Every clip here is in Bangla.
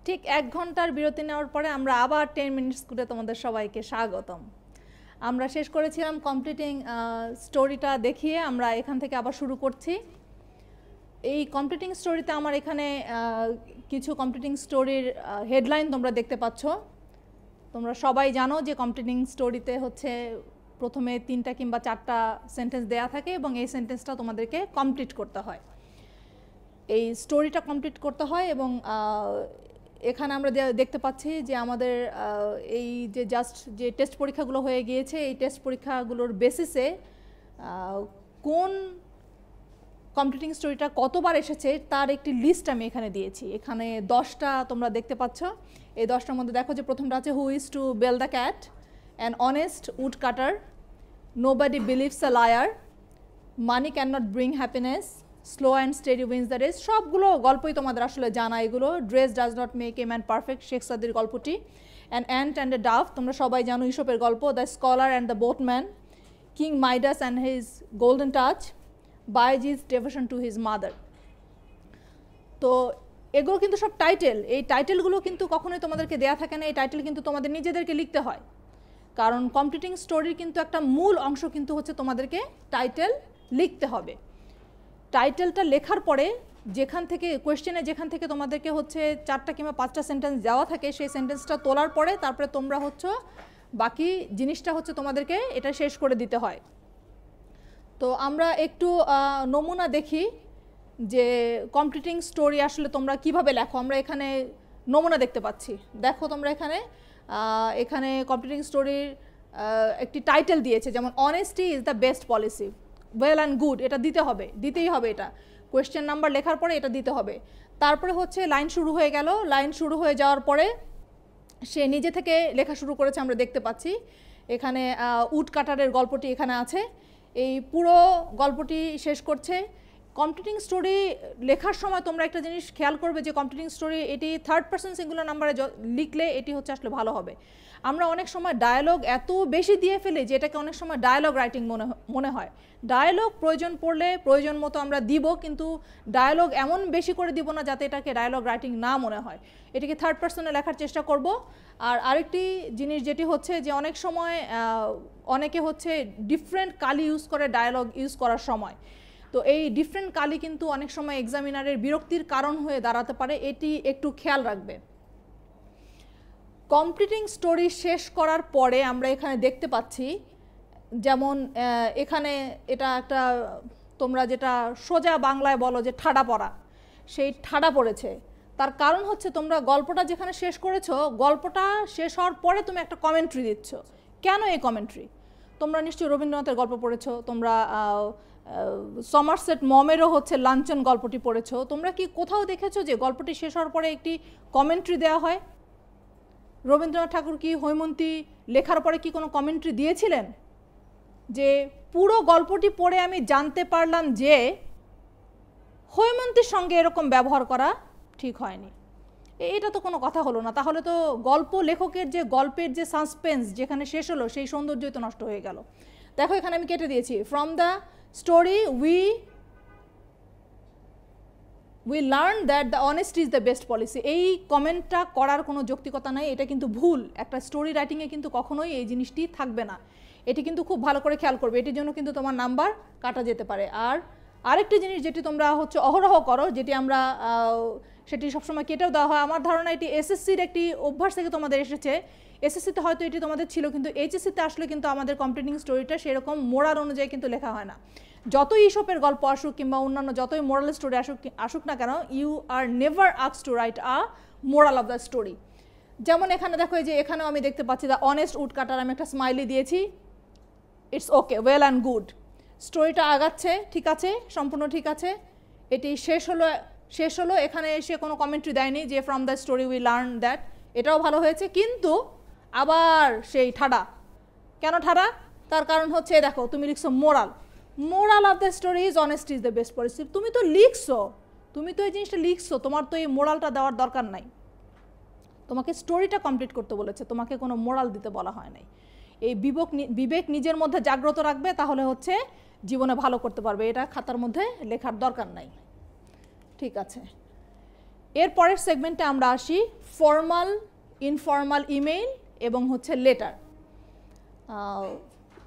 ঠিক 1 ঘন্টার বিরতি নেওয়ার পরে আমরা আবার 10 মিনিট স্কুলে তোমাদের সবাইকে স্বাগতম। আমরা শেষ করেছিলাম কমপ্লিটিং স্টোরিটা দেখিয়ে, আমরা এখান থেকে আবার শুরু করছি। এই কমপ্লিটিং স্টোরিতে আমার এখানে কিছু কমপ্লিটিং স্টোরির হেডলাইন তোমরা দেখতে পাচ্ছ। তোমরা সবাই জানো যে কমপ্লিটিং স্টোরিতে হচ্ছে প্রথমে 3টা কিংবা 4টা সেন্টেন্স দেয়া থাকে এবং এই সেন্টেন্সটা তোমাদেরকে কমপ্লিট করতে হয়, এই স্টোরিটা কমপ্লিট করতে হয়। এবং এখানে আমরা দেখতে পাচ্ছি যে আমাদের এই যে জাস্ট যে টেস্ট পরীক্ষাগুলো হয়ে গিয়েছে, এই টেস্ট পরীক্ষাগুলোর বেসিসে কোন কমপ্লিটিং স্টোরিটা কতবার এসেছে তার একটি লিস্ট আমি এখানে দিয়েছি। এখানে 10টা তোমরা দেখতে পাচ্ছ। এই 10টার মধ্যে দেখো যে প্রথমটা আছে who is to bell the cat, an honest woodcutter, nobody believes a liar, money can not bring happiness, slow and steady wins the race. সবগুলো গল্পই তোমাদের আসলে জানা এগুলো। Dress does not make a man perfect, Sheikh সাদির গল্পটি। An ant and a dove, তোমরা সবাই জানো ইসপের গল্প। The scholar and the boatman, king Midas and his golden touch, বাইজিজ ডেভোশন টু হিজ মাদার। তো এগুলো কিন্তু সব টাইটেল। এই টাইটেলগুলো কিন্তু কখনোই তোমাদেরকে দেয়া থাকে না, এই টাইটেল কিন্তু তোমাদের নিজেদেরকে লিখতে হয়, কারণ কমপ্লিটিং স্টোরির কিন্তু একটা মূল অংশ কিন্তু হচ্ছে তোমাদেরকে টাইটেল লিখতে হবে। টাইটেলটা লেখার পরে যেখান থেকে কোয়েশ্চেনে যেখান থেকে তোমাদেরকে হচ্ছে 4টা কিংবা 5টা সেন্টেন্স দেওয়া থাকে, সেই সেন্টেন্সটা তোলার পরে তারপরে তোমরা হচ্ছে বাকি জিনিসটা হচ্ছে তোমাদেরকে এটা শেষ করে দিতে হয়। তো আমরা একটু নমুনা দেখি যে কমপ্লিটিং স্টোরি আসলে তোমরা কিভাবে লেখো। আমরা এখানে নমুনা দেখতে পাচ্ছি, দেখো তোমরা এখানে এখানে কমপ্লিটিং স্টোরির একটি টাইটেল দিয়েছে, যেমন honesty is the best policy, well and good, এটা দিতেই হবে এটা কোয়েশ্চেন নাম্বার লেখার পরে এটা দিতে হবে। তারপরে হচ্ছে লাইন শুরু হয়ে গেল, লাইন শুরু হয়ে যাওয়ার পরে সে নিজে থেকে লেখা শুরু করেছে, আমরা দেখতে পাচ্ছি এখানে উড কাটারের গল্পটি এখানে আছে। এই পুরো গল্পটি শেষ করছে। কমপ্লিটিং স্টোরি লেখার সময় তোমরা একটা জিনিস খেয়াল করবে যে কমপ্লিটিং স্টোরি এটি 3rd পারসন সিঙ্গুলার নাম্বারে লিখলে এটি হচ্ছে আসলে ভালো হবে। আমরা অনেক সময় ডায়ালগ এত বেশি দিয়ে ফেলি যে এটাকে অনেক সময় ডায়ালগ রাইটিং মনে হয়। ডায়ালগ প্রয়োজন পড়লে প্রয়োজন মতো আমরা দিব, কিন্তু ডায়ালগ এমন বেশি করে দিব না যাতে এটাকে ডায়ালগ রাইটিং না মনে হয়। এটিকে 3rd পারসনে লেখার চেষ্টা করব। আর আরেকটি জিনিস যেটি হচ্ছে যে অনেক সময় অনেকে হচ্ছে ডিফারেন্ট কালি ইউজ করে ডায়ালগ ইউজ করার সময়। তো এই ডিফারেন্ট কালি কিন্তু অনেক সময় এক্সামিনারের বিরক্তির কারণ হয়ে দাঁড়াতে পারে, এটি একটু খেয়াল রাখবে। কমপ্লিটিং স্টোরি শেষ করার পরে আমরা এখানে দেখতে পাচ্ছি, যেমন এখানে এটা একটা তোমরা যেটা সোজা বাংলায় বলো যে ঠাডা পড়া, সেই ঠাডা পড়েছে। তার কারণ হচ্ছে তোমরা গল্পটা যেখানে শেষ করেছো, গল্পটা শেষ হওয়ার পরে তুমি একটা কমেন্ট্রি দিচ্ছ। কেন এই কমেন্ট্রি? তোমরা নিশ্চয়ই রবীন্দ্রনাথের গল্প পড়েছো, তোমরা সমারসেট মমেরও হচ্ছে লাঞ্ছন গল্পটি পড়েছো। তোমরা কি কোথাও দেখেছো যে গল্পটি শেষ হওয়ার পরে একটি কমেন্ট্রি দেওয়া হয়? রবীন্দ্রনাথ ঠাকুর কি হৈমন্তী লেখার পরে কি কোনো কমেন্ট্রি দিয়েছিলেন যে পুরো গল্পটি পড়ে আমি জানতে পারলাম যে হৈমন্তীর সঙ্গে এরকম ব্যবহার করা ঠিক হয়নি? এটা তো কোনো কথা হলো না। তাহলে তো গল্প লেখকের যে গল্পের যে সাসপেন্স যেখানে শেষ হলো সেই সৌন্দর্যই তো নষ্ট হয়ে গেল। দেখো এখানে আমি কেটে দিয়েছি, from the story we learn that the honesty is the best policy. এই কমেন্টটা করার কোনো যৌক্তিকতা নাই, এটা কিন্তু ভুল। একটা স্টোরি রাইটিংয়ে কিন্তু কখনোই এই জিনিসটি থাকবে না। এটি কিন্তু খুব ভালো করে খেয়াল করবে, এটির জন্য কিন্তু তোমার নাম্বার কাটা যেতে পারে। আর আরেকটি জিনিস যেটি তোমরা হচ্ছে অহরহ করো, যেটি আমরা সেটি সবসময় কেটেও দেওয়া হয়, আমার ধারণা এটি এসএসসির একটি অভ্যাস থেকে তোমাদের এসেছে। এসএসসিতে হয়তো এটি তোমাদের ছিল, কিন্তু এইচএসসিতে আসলে কিন্তু আমাদের কমপ্লিটিং স্টোরিটা সেরকম মোরাল অনুযায়ী কিন্তু লেখা হয় না। যতই ইসপের গল্প আসুক কিংবা অন্যান্য যতই মোরাল স্টোরি আসুক না কেন, you are never asked to write a moral of the story. যেমন এখানে দেখো, এই যে এখানেও আমি দেখতে পাচ্ছি দ্য অনেস্ট উড কাটার, আমি একটা স্মাইলি দিয়েছি, it's okay, well and good. স্টোরিটা আগাচ্ছে, ঠিক আছে, সম্পূর্ণ ঠিক আছে। এটি শেষ হলো এখানে এসে কোনো কমেন্ট্রি দেয়নি যে from the story we learn that, এটাও ভালো হয়েছে। কিন্তু আবার সেই ঠাডা, কেন ঠাডা? তার কারণ হচ্ছে দেখো তুমি লিখছো moral of the story is honesty is the best policy. তুমি তো লিখছো, তুমি তো এই জিনিসটা লিখছো, তোমার তো এই মোরালটা দেওয়ার দরকার নাই। তোমাকে স্টোরিটা কমপ্লিট করতে বলেছে, তোমাকে কোনো মোরাল দিতে বলা হয় নাই। এই বিবেক নিজের মধ্যে জাগ্রত রাখবে, তাহলে হচ্ছে জীবনে ভালো করতে পারবে। এটা খাতার মধ্যে লেখার দরকার নাই, ঠিক আছে। এর পরের সেগমেন্টে আমরা আসি ফর্মাল ইনফর্মাল ইমেইল এবং হচ্ছে লেটার।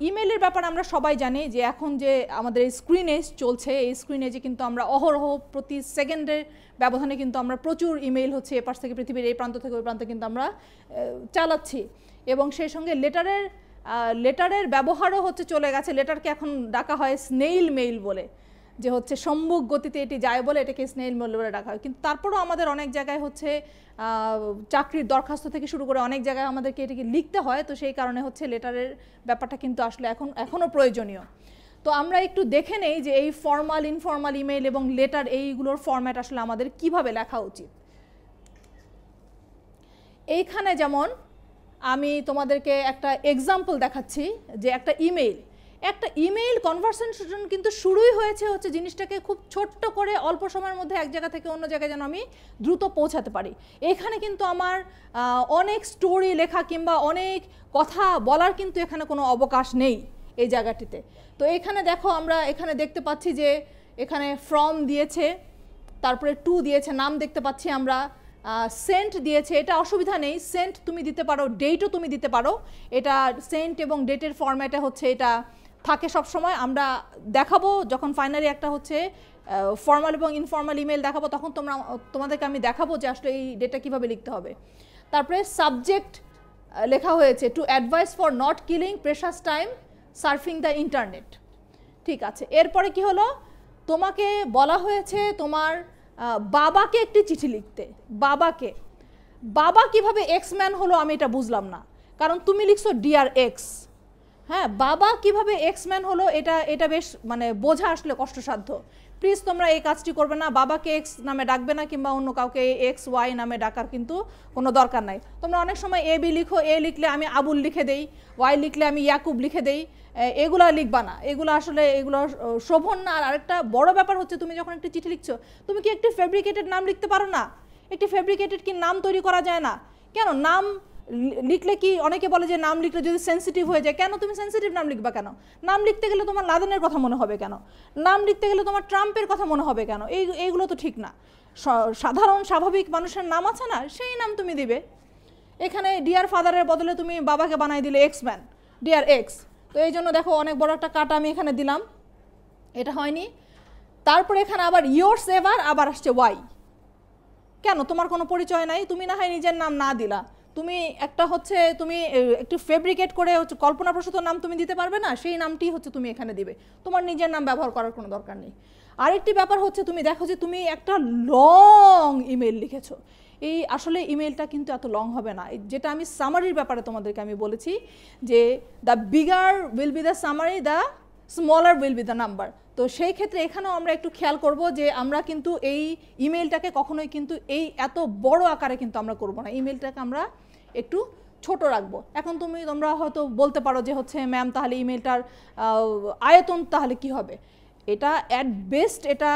ইমেইলের ব্যাপারে আমরা সবাই জানি যে এখন যে আমাদের এই স্ক্রিন এজ চলছে, এই স্ক্রিন এজে কিন্তু আমরা অহরহ প্রতি সেকেন্ডের ব্যবধানে কিন্তু আমরা প্রচুর ইমেইল হচ্ছে এপাশ থেকে পৃথিবীর এই প্রান্ত থেকে ওই প্রান্তে কিন্তু আমরা চালাচ্ছি, এবং সেই সঙ্গে লেটারের ব্যবহারও হচ্ছে চলে গেছে। লেটারকে এখন ডাকা হয় স্নেইল মেইল বলে, যে হচ্ছে সম্মুখ গতিতে এটি যায় বলে এটাকে স্নেইল মেইল বলে ডাকা হয়। কিন্তু তারপরেও আমাদের অনেক জায়গায় হচ্ছে চাকরির দরখাস্ত থেকে শুরু করে অনেক জায়গায় আমাদেরকে এটাকে লিখতে হয়, তো সেই কারণে হচ্ছে লেটারের ব্যাপারটা কিন্তু আসলে এখনও প্রয়োজনীয়। তো আমরা একটু দেখে নেই যে এই ফর্মাল ইনফর্মাল ইমেইল এবং লেটার এইগুলোর ফরম্যাট আসলে আমাদের কিভাবে লেখা উচিত। এইখানে যেমন আমি তোমাদেরকে একটা এক্সাম্পল দেখাচ্ছি যে একটা ইমেইল কনভারসেশন কিন্তু শুরুই হয়েছে হচ্ছে জিনিসটাকে খুব ছোট্ট করে অল্প সময়ের মধ্যে এক জায়গা থেকে অন্য জায়গায় যেন আমি দ্রুত পৌঁছাতে পারি। এখানে কিন্তু আমার অনেক স্টোরি লেখা কিংবা অনেক কথা বলার কিন্তু এখানে কোনো অবকাশ নেই এই জায়গাটিতে। তো এখানে দেখো, আমরা এখানে দেখতে পাচ্ছি যে এখানে ফ্রম দিয়েছে, তারপরে টু দিয়েছে, নাম দেখতে পাচ্ছি আমরা, সেন্ট দিয়েছে। এটা অসুবিধা নেই, সেন্ট তুমি দিতে পারো, ডেটও তুমি দিতে পারো। এটা সেন্ট এবং ডেটের ফরম্যাটে হচ্ছে এটা থাকে সব সময়। আমরা দেখাবো যখন ফাইনালি একটা হচ্ছে ফর্মাল এবং ইনফর্মাল ইমেল দেখাবো, তখন তোমাদেরকে আমি দেখাবো যে আসলে এই ডেটা কীভাবে লিখতে হবে। তারপরে সাবজেক্ট লেখা হয়েছে to advise for not killing precious time surfing the internet. ঠিক আছে, এরপরে কি হলো, তোমাকে বলা হয়েছে তোমার বাবাকে একটি চিঠি লিখতে। বাবা কিভাবে এক্সম্যান হলো আমি এটা বুঝলাম না, কারণ তুমি লিখছো ডিয়ার এক্স। হ্যাঁ, বাবা কিভাবে এক্সম্যান হলো এটা বেশ মানে বোঝা আসলে কষ্টসাধ্য। প্লিজ তোমরা এই কাজটি করবে না, বাবাকে এক্স নামে ডাকবে না কিংবা অন্য কাউকে এক্স ওয়াই নামে ডাকার কিন্তু কোনো দরকার নাই। তোমরা অনেক সময় এ বি লিখো, এ লিখলে আমি আবুল লিখে দেই, ওয়াই লিখলে আমি ইয়াকুব লিখে দেই, এগুলো লিখবা না, এগুলো আসলে এগুলো শোভন না। আর আরেকটা বড় ব্যাপার হচ্ছে, তুমি যখন একটি চিঠি লিখছো তুমি কি একটি ফেব্রিকেটেড নাম লিখতে পারো না? একটি ফেব্রিকেটেড কি নাম তৈরি করা যায় না? কেন নাম লিখলে কি, অনেকে বলে যে নাম লিখলে যদি সেন্সিটিভ হয়ে যায়, কেন তুমি সেন্সিটিভ নাম লিখবা কেন? নাম লিখতে গেলে তোমার লাদেনের কথা মনে হবে কেন? নাম লিখতে গেলে তোমার ট্রাম্পের কথা মনে হবে কেন? এইগুলো তো ঠিক না। সাধারণ স্বাভাবিক মানুষের নাম আছে না, সেই নাম তুমি দিবে। এখানে ডিয়ার ফাদারের বদলে তুমি বাবাকে বানাই দিলে এক্সম্যান, ডিয়ার এক্স। তো এই জন্য দেখো অনেক বড় একটা কাটা আমি এখানে দিলাম, এটা হয়নি। তারপরে এখানে আবার ইয়োর্স এভার, আবার আসছে ওয়াই। কেন? তোমার কোনো পরিচয় নাই, তুমি না হয় নিজের নাম না দিলা, তুমি তুমি একটু ফেব্রিকেট করে হচ্ছে কল্পনাপ্রসূত নাম তুমি দিতে পারবে না, সেই নামটি হচ্ছে তুমি এখানে দিবে, তোমার নিজের নাম ব্যবহার করার কোনো দরকার নেই। আরেকটি ব্যাপার হচ্ছে, তুমি দেখো যে তুমি একটা লং ইমেল লিখেছো, এই আসলে ইমেলটা কিন্তু এত লং হবে না। যেটা আমি সামারির ব্যাপারে তোমাদেরকে আমি বলেছি যে the bigger will be the summary, the smaller will be the number. তো সেই ক্ষেত্রে এখানেও আমরা একটু খেয়াল করব যে আমরা কিন্তু এই ইমেলটাকে কখনোই কিন্তু এই এত বড় আকারে কিন্তু আমরা করব না, ইমেলটাকে আমরা একটু ছোট রাখবো। এখন তোমরা হয়তো বলতে পারো যে হচ্ছে ম্যাম তাহলে ইমেলটার আয়তন তাহলে কি হবে? এটা অ্যাট বেস্ট এটা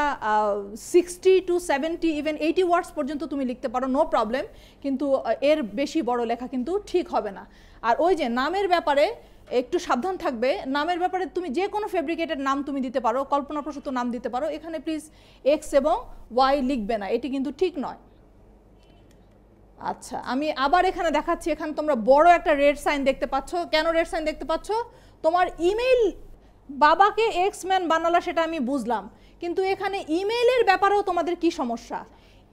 60 to 70 ইভেন 80 ওয়ার্ডস পর্যন্ত তুমি লিখতে পারো, নো প্রবলেম, কিন্তু এর বেশি বড় লেখা কিন্তু ঠিক হবে না। আর ওই যে নামের ব্যাপারে একটু সাবধান থাকবে, নামের ব্যাপারে তুমি যে কোনো ফেব্রিকেটেড নাম তুমি দিতে পারো, কল্পনাপ্রসূত নাম দিতে পারো, এখানে প্লিজ এক্স এবং ওয়াই লিখবে না, এটি কিন্তু ঠিক নয়। আচ্ছা, আমি আবার এখানে দেখাচ্ছি, এখানে তোমরা বড় একটা রেড সাইন দেখতে পাচ্ছ। কেন রেড সাইন দেখতে পাচ্ছ? তোমার ইমেল বাবাকে এক্সম্যান বানালা সেটা আমি বুঝলাম, কিন্তু এখানে ইমেলের ব্যাপারেও তোমাদের কি সমস্যা?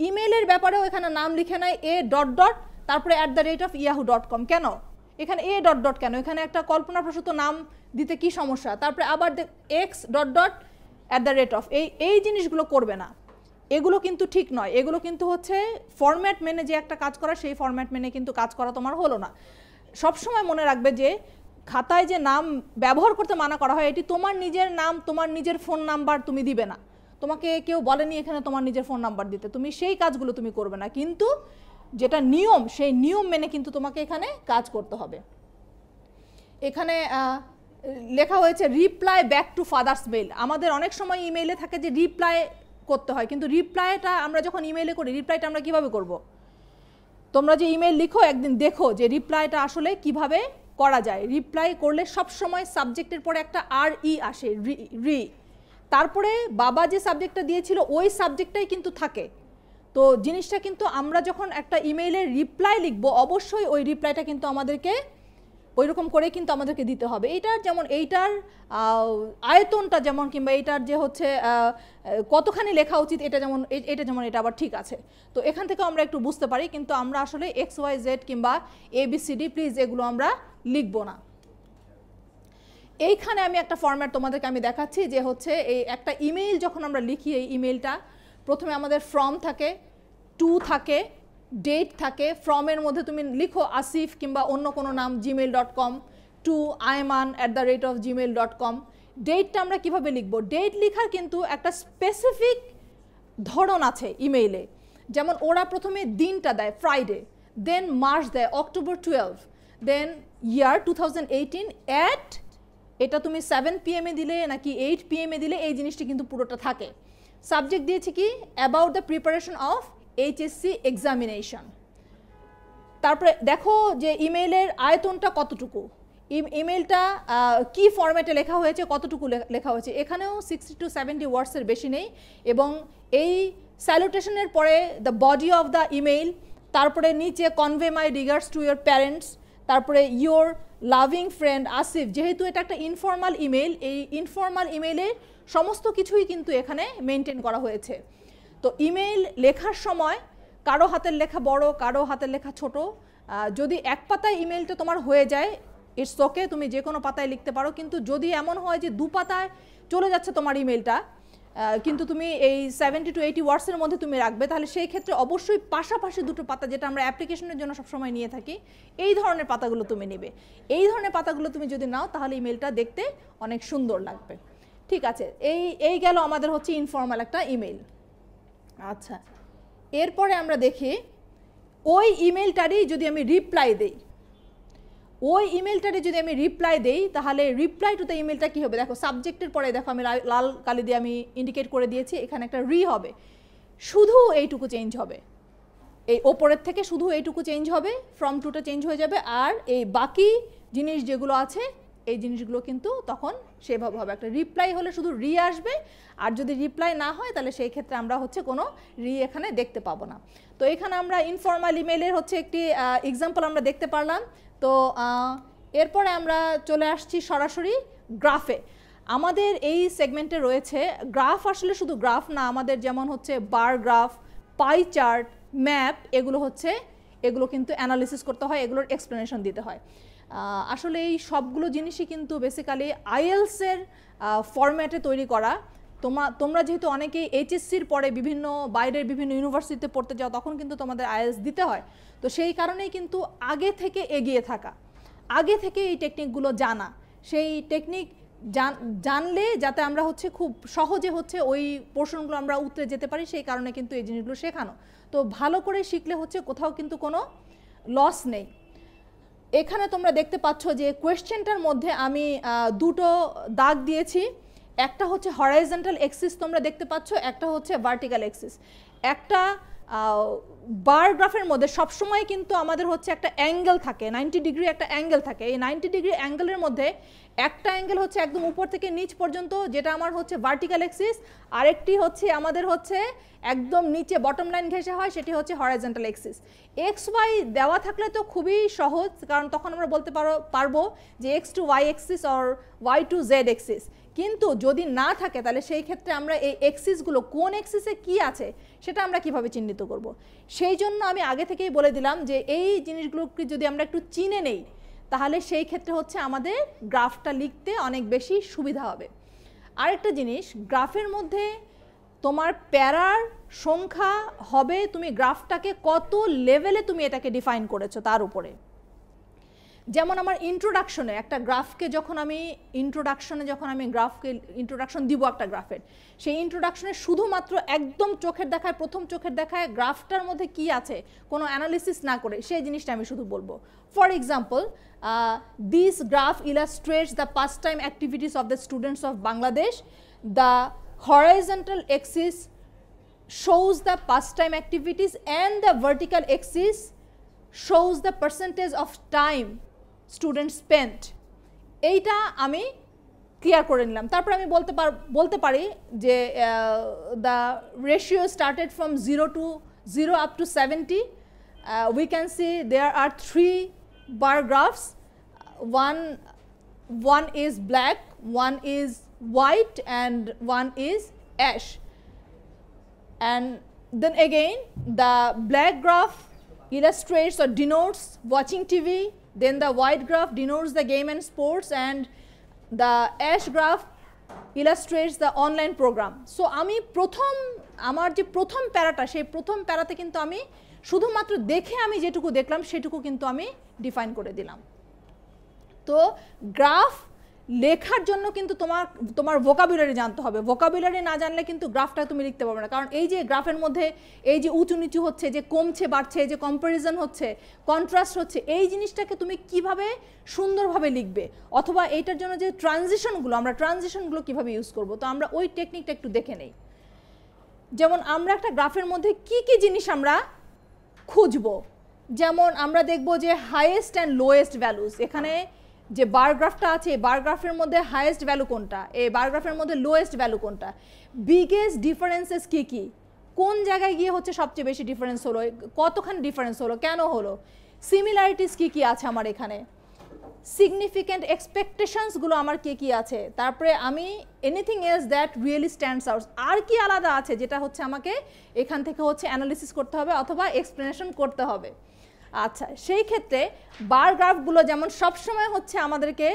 ইমেলের ব্যাপারেও এখানে নাম লিখে নেয় a ডট ডট তারপরে @yahoo.com। কেন এখানে a ডট ডট কেন? এখানে একটা কল্পনাপ্রসূত নাম দিতে কি সমস্যা? তারপরে আবার x ডট ডট এই জিনিসগুলো করবে না, এগুলো কিন্তু ঠিক নয়। এগুলো কিন্তু হচ্ছে ফরম্যাট মেনে যে একটা কাজ করা, সেই ফরম্যাট মেনে কিন্তু কাজ করা তোমার হলো না। সবসময় মনে রাখবে যে খাতায় যে নাম ব্যবহার করতে মানা করা হয়, এটি তোমার নিজের নাম, তোমার নিজের ফোন নাম্বার তুমি দিবে না। তোমাকে কেউ বলেনি এখানে তোমার নিজের ফোন নাম্বার দিতে, তুমি সেই কাজগুলো তুমি করবে না, কিন্তু যেটা নিয়ম সেই নিয়ম মেনে কিন্তু তোমাকে এখানে কাজ করতে হবে। এখানে লেখা হয়েছে reply back to father's mail. আমাদের অনেক সময় ইমেইলে থাকে যে রিপ্লাই করতে হয়, কিন্তু রিপ্লাইটা আমরা যখন ইমেইলে করি, রিপ্লাইটা আমরা কিভাবে করব? তোমরা যে ইমেইল লিখো একদিন দেখো যে রিপ্লাইটা আসলে কিভাবে করা যায়। রিপ্লাই করলে সব সময় সাবজেক্টের পরে একটা রি আসে, রি, তারপরে বাবা যে সাবজেক্টটা দিয়েছিল ওই সাবজেক্টটাই কিন্তু থাকে। তো জিনিসটা কিন্তু আমরা যখন একটা ইমেইলের রিপ্লাই লিখবো অবশ্যই ওই রিপ্লাইটা কিন্তু আমাদেরকে ওই রকম করে কিন্তু আমাদেরকে দিতে হবে। এইটার যেমন এইটার আয়তনটা যেমন কিংবা এইটার যে হচ্ছে কতখানি লেখা উচিত এটা যেমন এটা আবার ঠিক আছে। তো এখান থেকে আমরা একটু বুঝতে পারি, কিন্তু আমরা আসলে XYZ কিংবা ABCD প্লিজ এগুলো আমরা লিখবো না। এইখানে আমি একটা ফরম্যাট তোমাদেরকে আমি দেখাচ্ছি যে হচ্ছে এই একটা ইমেইল যখন আমরা লিখি, এই ইমেইলটা প্রথমে আমাদের ফ্রম থাকে, টু থাকে, ডেট থাকে। ফ্রমের মধ্যে তুমি লিখো আসিফ কিংবা অন্য কোনো নাম gmail.com, টু ayman@gmail.com। ডেটটা আমরা কিভাবে লিখবো? ডেট লেখার কিন্তু একটা স্পেসিফিক ধরন আছে ইমেইলে। যেমন ওরা প্রথমে দিনটা দেয় ফ্রাইডে, দেন মাস দেয় October 12, দেন ইয়ার 2018 অ্যাট, এটা তুমি 7 PM দিলে নাকি 8 PM দিলে এই জিনিসটি কিন্তু পুরোটা থাকে। সাবজেক্ট দিয়েছি কি about the preparation of HSC examination. তারপরে দেখো যে ইমেইলের আয়তনটা কতটুকু, ইমেইলটা কি ফরম্যাটে লেখা হয়েছে, কতটুকু লেখা হয়েছে। এখানেও 60 to 70 ওয়ার্ডসের বেশি নেই। এবং এই স্যালুটেশনের পরে the body of the email, তারপরে নিচে convey my regards to your parents, তারপরে ইয়োর লাভিং ফ্রেন্ড আসিফ। যেহেতু এটা একটা ইনফর্মাল ইমেইল, এই ইনফর্মাল ইমেইলে সমস্ত কিছুই কিন্তু এখানে মেনটেন করা হয়েছে। তো ইমেইল লেখার সময় কারো হাতের লেখা বড়, কারো হাতের লেখা ছোট। যদি এক পাতায় ইমেইলটা তোমার হয়ে যায় ইটস ওকে, তুমি যে কোনো পাতায় লিখতে পারো। কিন্তু যদি এমন হয় যে 2 পাতায় চলে যাচ্ছে তোমার ইমেইলটা, কিন্তু তুমি এই 70 to 80 ওয়ার্ডসের মধ্যে তুমি রাখবে, তাহলে সেই ক্ষেত্রে অবশ্যই পাশাপাশি 2টো পাতা, যেটা আমরা অ্যাপ্লিকেশনের জন্য সবসময় নিয়ে থাকি, এই ধরনের পাতাগুলো তুমি নেবে। এই ধরনের পাতাগুলো তুমি যদি নাও তাহলে ইমেইলটা দেখতে অনেক সুন্দর লাগবে। ঠিক আছে, এই গেল আমাদের হচ্ছে ইনফর্মাল একটা ইমেইল। আচ্ছা, এরপরে আমরা দেখি ওই ইমেইলটারই যদি আমি রিপ্লাই দেই, তাহলে রিপ্লাই টু দ্য ইমেইলটা কী হবে? দেখো সাবজেক্টের পরে দেখো আমি লাল কালি দিয়ে আমি ইন্ডিকেট করে দিয়েছি, এখানে একটা হবে, শুধু এইটুকু চেঞ্জ হবে, এই ওপরের থেকে শুধু এইটুকু চেঞ্জ হবে, ফ্রম টুটা চেঞ্জ হয়ে যাবে, আর এই বাকি জিনিস যেগুলো আছে এই জিনিসগুলো কিন্তু তখন সেভাবে হবে। একটা রিপ্লাই হলে শুধু আসবে, আর যদি রিপ্লাই না হয় তাহলে সেই ক্ষেত্রে আমরা হচ্ছে কোনো এখানে দেখতে পাবো না। তো এখানে আমরা ইনফর্মাল ইমেইলের হচ্ছে একটি এক্সাম্পল আমরা দেখতে পারলাম। তো এরপরে আমরা চলে আসছি সরাসরি গ্রাফে। আমাদের এই সেগমেন্টে রয়েছে গ্রাফ, আসলে শুধু গ্রাফ না, আমাদের যেমন হচ্ছে bar graph, pie chart, map, এগুলো কিন্তু অ্যানালিসিস করতে হয়, এগুলোর এক্সপ্লেনেশন দিতে হয়। আসলে এই সবগুলো জিনিসই কিন্তু বেসিক্যালি আইএলসের ফরম্যাটে তৈরি করা। তোমরা যেহেতু অনেকেই এইচএসসির পরে বাইরের বিভিন্ন ইউনিভার্সিটিতে পড়তে যাও, তখন কিন্তু তোমাদের আইএলস দিতে হয়। তো সেই কারণেই কিন্তু আগে থেকে এগিয়ে থাকা, আগে থেকে এই টেকনিকগুলো জানা, সেই টেকনিক জানলে যাতে আমরা হচ্ছে খুব সহজে হচ্ছে ওই পোর্শনগুলো আমরা উতরে যেতে পারি, সেই কারণে কিন্তু এই জিনিসগুলো শেখানো। তো ভালো করে শিখলে হচ্ছে কোথাও কিন্তু কোনো লস নেই। এখানে তোমরা দেখতে পাচ্ছ যে কোয়েশ্চেনটার মধ্যে আমি 2টো দাগ দিয়েছি, একটা হচ্ছে হরাইজন্টাল এক্সিস তোমরা দেখতে পাচ্ছ, একটা হচ্ছে ভার্টিক্যাল এক্সিস। একটা বার গ্রাফের মধ্যে সবসময় কিন্তু আমাদের হচ্ছে একটা অ্যাঙ্গেল থাকে, 90 ডিগ্রি একটা অ্যাঙ্গেল থাকে। এই 90 ডিগ্রি অ্যাঙ্গেলের মধ্যে একটা অ্যাঙ্গেল হচ্ছে একদম উপর থেকে নিচ পর্যন্ত, যেটা আমার হচ্ছে ভার্টিক্যাল এক্সিস, আরেকটি হচ্ছে আমাদের হচ্ছে একদম নিচে বটম লাইন ঘেঁষে হয়, সেটি হচ্ছে হরাইজন্টাল এক্সিস। এক্স ওয়াই দেওয়া থাকলে তো খুবই সহজ, কারণ তখন আমরা বলতে পারবো যে X to Y axis or Y to Z axis. কিন্তু যদি না থাকে তাহলে সেই ক্ষেত্রে আমরা এই এক্সিসগুলো কোন এক্সিসে কি আছে সেটা আমরা কিভাবে চিহ্নিত করব। সেই জন্য আমি আগে থেকেই বলে দিলাম যে এই জিনিসগুলোকে যদি আমরা একটু চিনে নেই তাহলে সেই ক্ষেত্রে হচ্ছে আমাদের গ্রাফটা লিখতে অনেক বেশি সুবিধা হবে। আরেকটা জিনিস, গ্রাফের মধ্যে তোমার প্যারার সংখ্যা হবে তুমি গ্রাফটাকে কত লেভেলে তুমি এটাকে ডিফাইন করেছো তার উপরে। যেমন আমার ইন্ট্রোডাকশনে একটা গ্রাফকে যখন আমি গ্রাফকে ইন্ট্রোডাকশন দিব একটা গ্রাফের, সেই ইন্ট্রোডাকশনে শুধুমাত্র একদম প্রথম চোখের দেখায় গ্রাফটার মধ্যে কি আছে কোনো অ্যানালিসিস না করে সেই জিনিসটা আমি শুধু বলবো। For example, this graph illustrates the past time activities of the students of Bangladesh. The horizontal axis shows the pastime activities and the vertical axis shows the percentage of time students spent. এইটা আমি ক্লিয়ার করে নিলাম। তারপর আমি বলতে পারি যে the ratio started from 0 to 0 up to 70, we can see there are 3 bar graphs. One is black, one is white, and one is ash. And then again the black graph illustrates or denotes watching TV, then the white graph denotes the game and sports, and the ash graph illustrates the online program. So আমি আমার যে প্রথম প্যারাটা, সেই প্রথম প্যারাতে কিন্তু আমি শুধুমাত্র দেখে আমি যেটুকু দেখলাম সেটুকু কিন্তু আমি ডিফাইন করে দিলাম। তো গ্রাফ লেখার জন্য কিন্তু তোমার ভোকাবুলারি জানতে হবে। ভোকাবুলারি না জানলে কিন্তু গ্রাফটা তুমি লিখতে পারবে না। কারণ এই যে গ্রাফের মধ্যে এই যে উঁচু নিচু হচ্ছে, যে কমছে বাড়ছে, যে কম্প্যারিজন হচ্ছে, কন্ট্রাস্ট হচ্ছে, এই জিনিসটাকে তুমি কিভাবে সুন্দরভাবে লিখবে, অথবা এইটার জন্য যে ট্রানজিশনগুলো, আমরা ট্রানজিশনগুলো কিভাবে ইউজ করব, তো আমরা ওই টেকনিকটা একটু দেখে নেই। যেমন আমরা একটা গ্রাফের মধ্যে কি কি জিনিস আমরা খুঁজব, যেমন আমরা দেখব যে হাইয়েস্ট অ্যান্ড লোয়েস্ট ভ্যালুস। এখানে যে বার গ্রাফটা আছে, বার গ্রাফের মধ্যে হাইয়েস্ট ভ্যালু কোনটা, এই বার গ্রাফের মধ্যে লোয়েস্ট ভ্যালু কোনটা, বিগেস্ট ডিফারেন্সেস কী কী, কোন জায়গায় গিয়ে হচ্ছে সবচেয়ে বেশি ডিফারেন্স হলো, কতখানি ডিফারেন্স হলো, কেন হলো, সিমিলারিটিস কী কী আছে আমার এখানে, সিগনিফিক্যান্ট এক্সপেকটেশনসগুলো আমার কী কী আছে, তারপরে আমি anything else that really stands out, আর কি আলাদা আছে যেটা হচ্ছে আমাকে এখান থেকে হচ্ছে অ্যানালিসিস করতে হবে অথবা এক্সপ্লেনেশন করতে হবে। আচ্ছা, সেই ক্ষেত্রে বার গ্রাফগুলো যেমন সবসময় হচ্ছে আমাদেরকে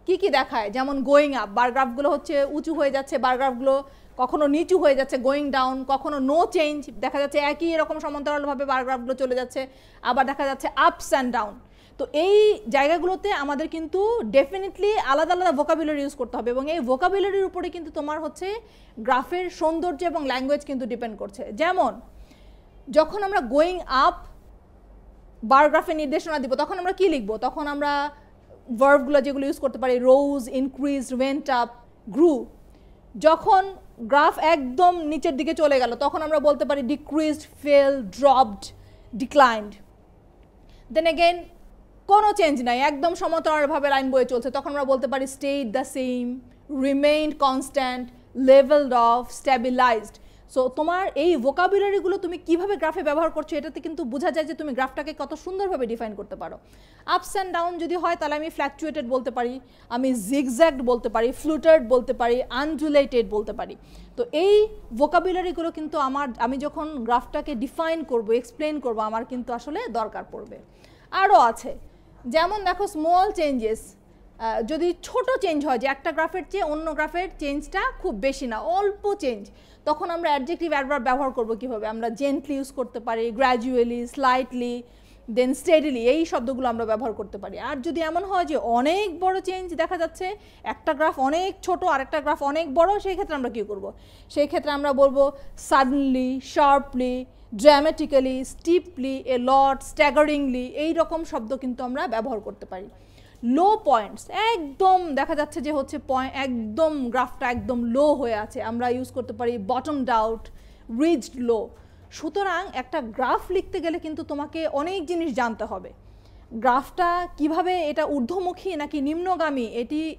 কি কি দেখায়, যেমন গোয়িং আপ, বার গ্রাফগুলো হচ্ছে উঁচু হয়ে যাচ্ছে, বার গ্রাফগুলো কখনো নিচু হয়ে যাচ্ছে, গোয়িং ডাউন, কখনো নো চেঞ্জ, দেখা যাচ্ছে একই এরকম সমান্তরালভাবে বার গ্রাফগুলো চলে যাচ্ছে, আবার দেখা যাচ্ছে আপস অ্যান্ড ডাউন। তো এই জায়গাগুলোতে আমাদের কিন্তু ডেফিনেটলি আলাদা আলাদা ভোকাবুলারি ইউজ করতে হবে, এবং এই ভোকাবুলারির উপরে কিন্তু তোমার হচ্ছে গ্রাফের সৌন্দর্য এবং ল্যাঙ্গুয়েজ কিন্তু ডিপেন্ড করছে। যেমন যখন আমরা গোয়িং আপ বার গ্রাফে নির্দেশনা দিব, তখন আমরা কি লিখবো, তখন আমরা ভার্বগুলো যেগুলো ইউজ করতে পারি, rose, increased, went up, grew. যখন গ্রাফ একদম নিচের দিকে চলে গেল, তখন আমরা বলতে পারি decreased, fell, dropped, declined. Then again কোনো চেঞ্জ নাই, একদম সমতলভাবে লাইন বয়ে চলছে, তখন আমরা বলতে পারি stayed the same, remained constant, levelled off, stabilised. So তোমার এই ভোকাবুলারিগুলো তুমি কিভাবে গ্রাফে ব্যবহার করছো এটাতে কিন্তু বোঝা যায় যে তুমি গ্রাফটাকে কত সুন্দরভাবে ডিফাইন করতে পারো। আপস অ্যান্ড ডাউন যদি হয় তাহলে আমি ফ্ল্যাকচুয়েটেড বলতে পারি, আমি জিগজ্যাগড বলতে পারি, ফ্লুটার্ড বলতে পারি, আনডুলেটেড বলতে পারি। তো এই ভোকাবুলারিগুলো কিন্তু আমি যখন গ্রাফটাকে ডিফাইন করব, এক্সপ্লেন করব, আমার কিন্তু আসলে দরকার পড়বে। আরও আছে, যেমন দেখো স্মল চেঞ্জেস, যদি ছোট চেঞ্জ হয়, যে একটা গ্রাফের চেয়ে অন্য গ্রাফের চেঞ্জটা খুব বেশি না, অল্প চেঞ্জ, তখন আমরা অ্যাডজেক্টিভ অ্যাডভার্ব ব্যবহার করব কিভাবে, আমরা জেন্টলি ইউজ করতে পারি, গ্র্যাজুয়ালি, স্লাইটলি, দেন স্টেডিলি, এই শব্দগুলো আমরা ব্যবহার করতে পারি। আর যদি এমন হয় যে অনেক বড় চেঞ্জ দেখা যাচ্ছে, একটা গ্রাফ অনেক ছোট আর একটা গ্রাফ অনেক বড়, সেই ক্ষেত্রে আমরা কী করব, সেই ক্ষেত্রে আমরা বলবো সাডেনলি, শার্পলি, ড্রামেটিক্যালি, স্টিপলি, এ লট, স্ট্যাগারিংলি, এই রকম শব্দ কিন্তু আমরা ব্যবহার করতে পারি। লো পয়েন্টস, একদম দেখা যাচ্ছে যে হচ্ছে একদম গ্রাফটা একদম লো হয়ে আছে, আমরা ইউজ করতে পারি বটমড আউট, রিজড লো। সুতরাং একটা গ্রাফ লিখতে গেলে কিন্তু তোমাকে অনেক জিনিস জানতে হবে। গ্রাফটা কিভাবে, এটা ঊর্ধ্বমুখী নাকি নিম্নগামী,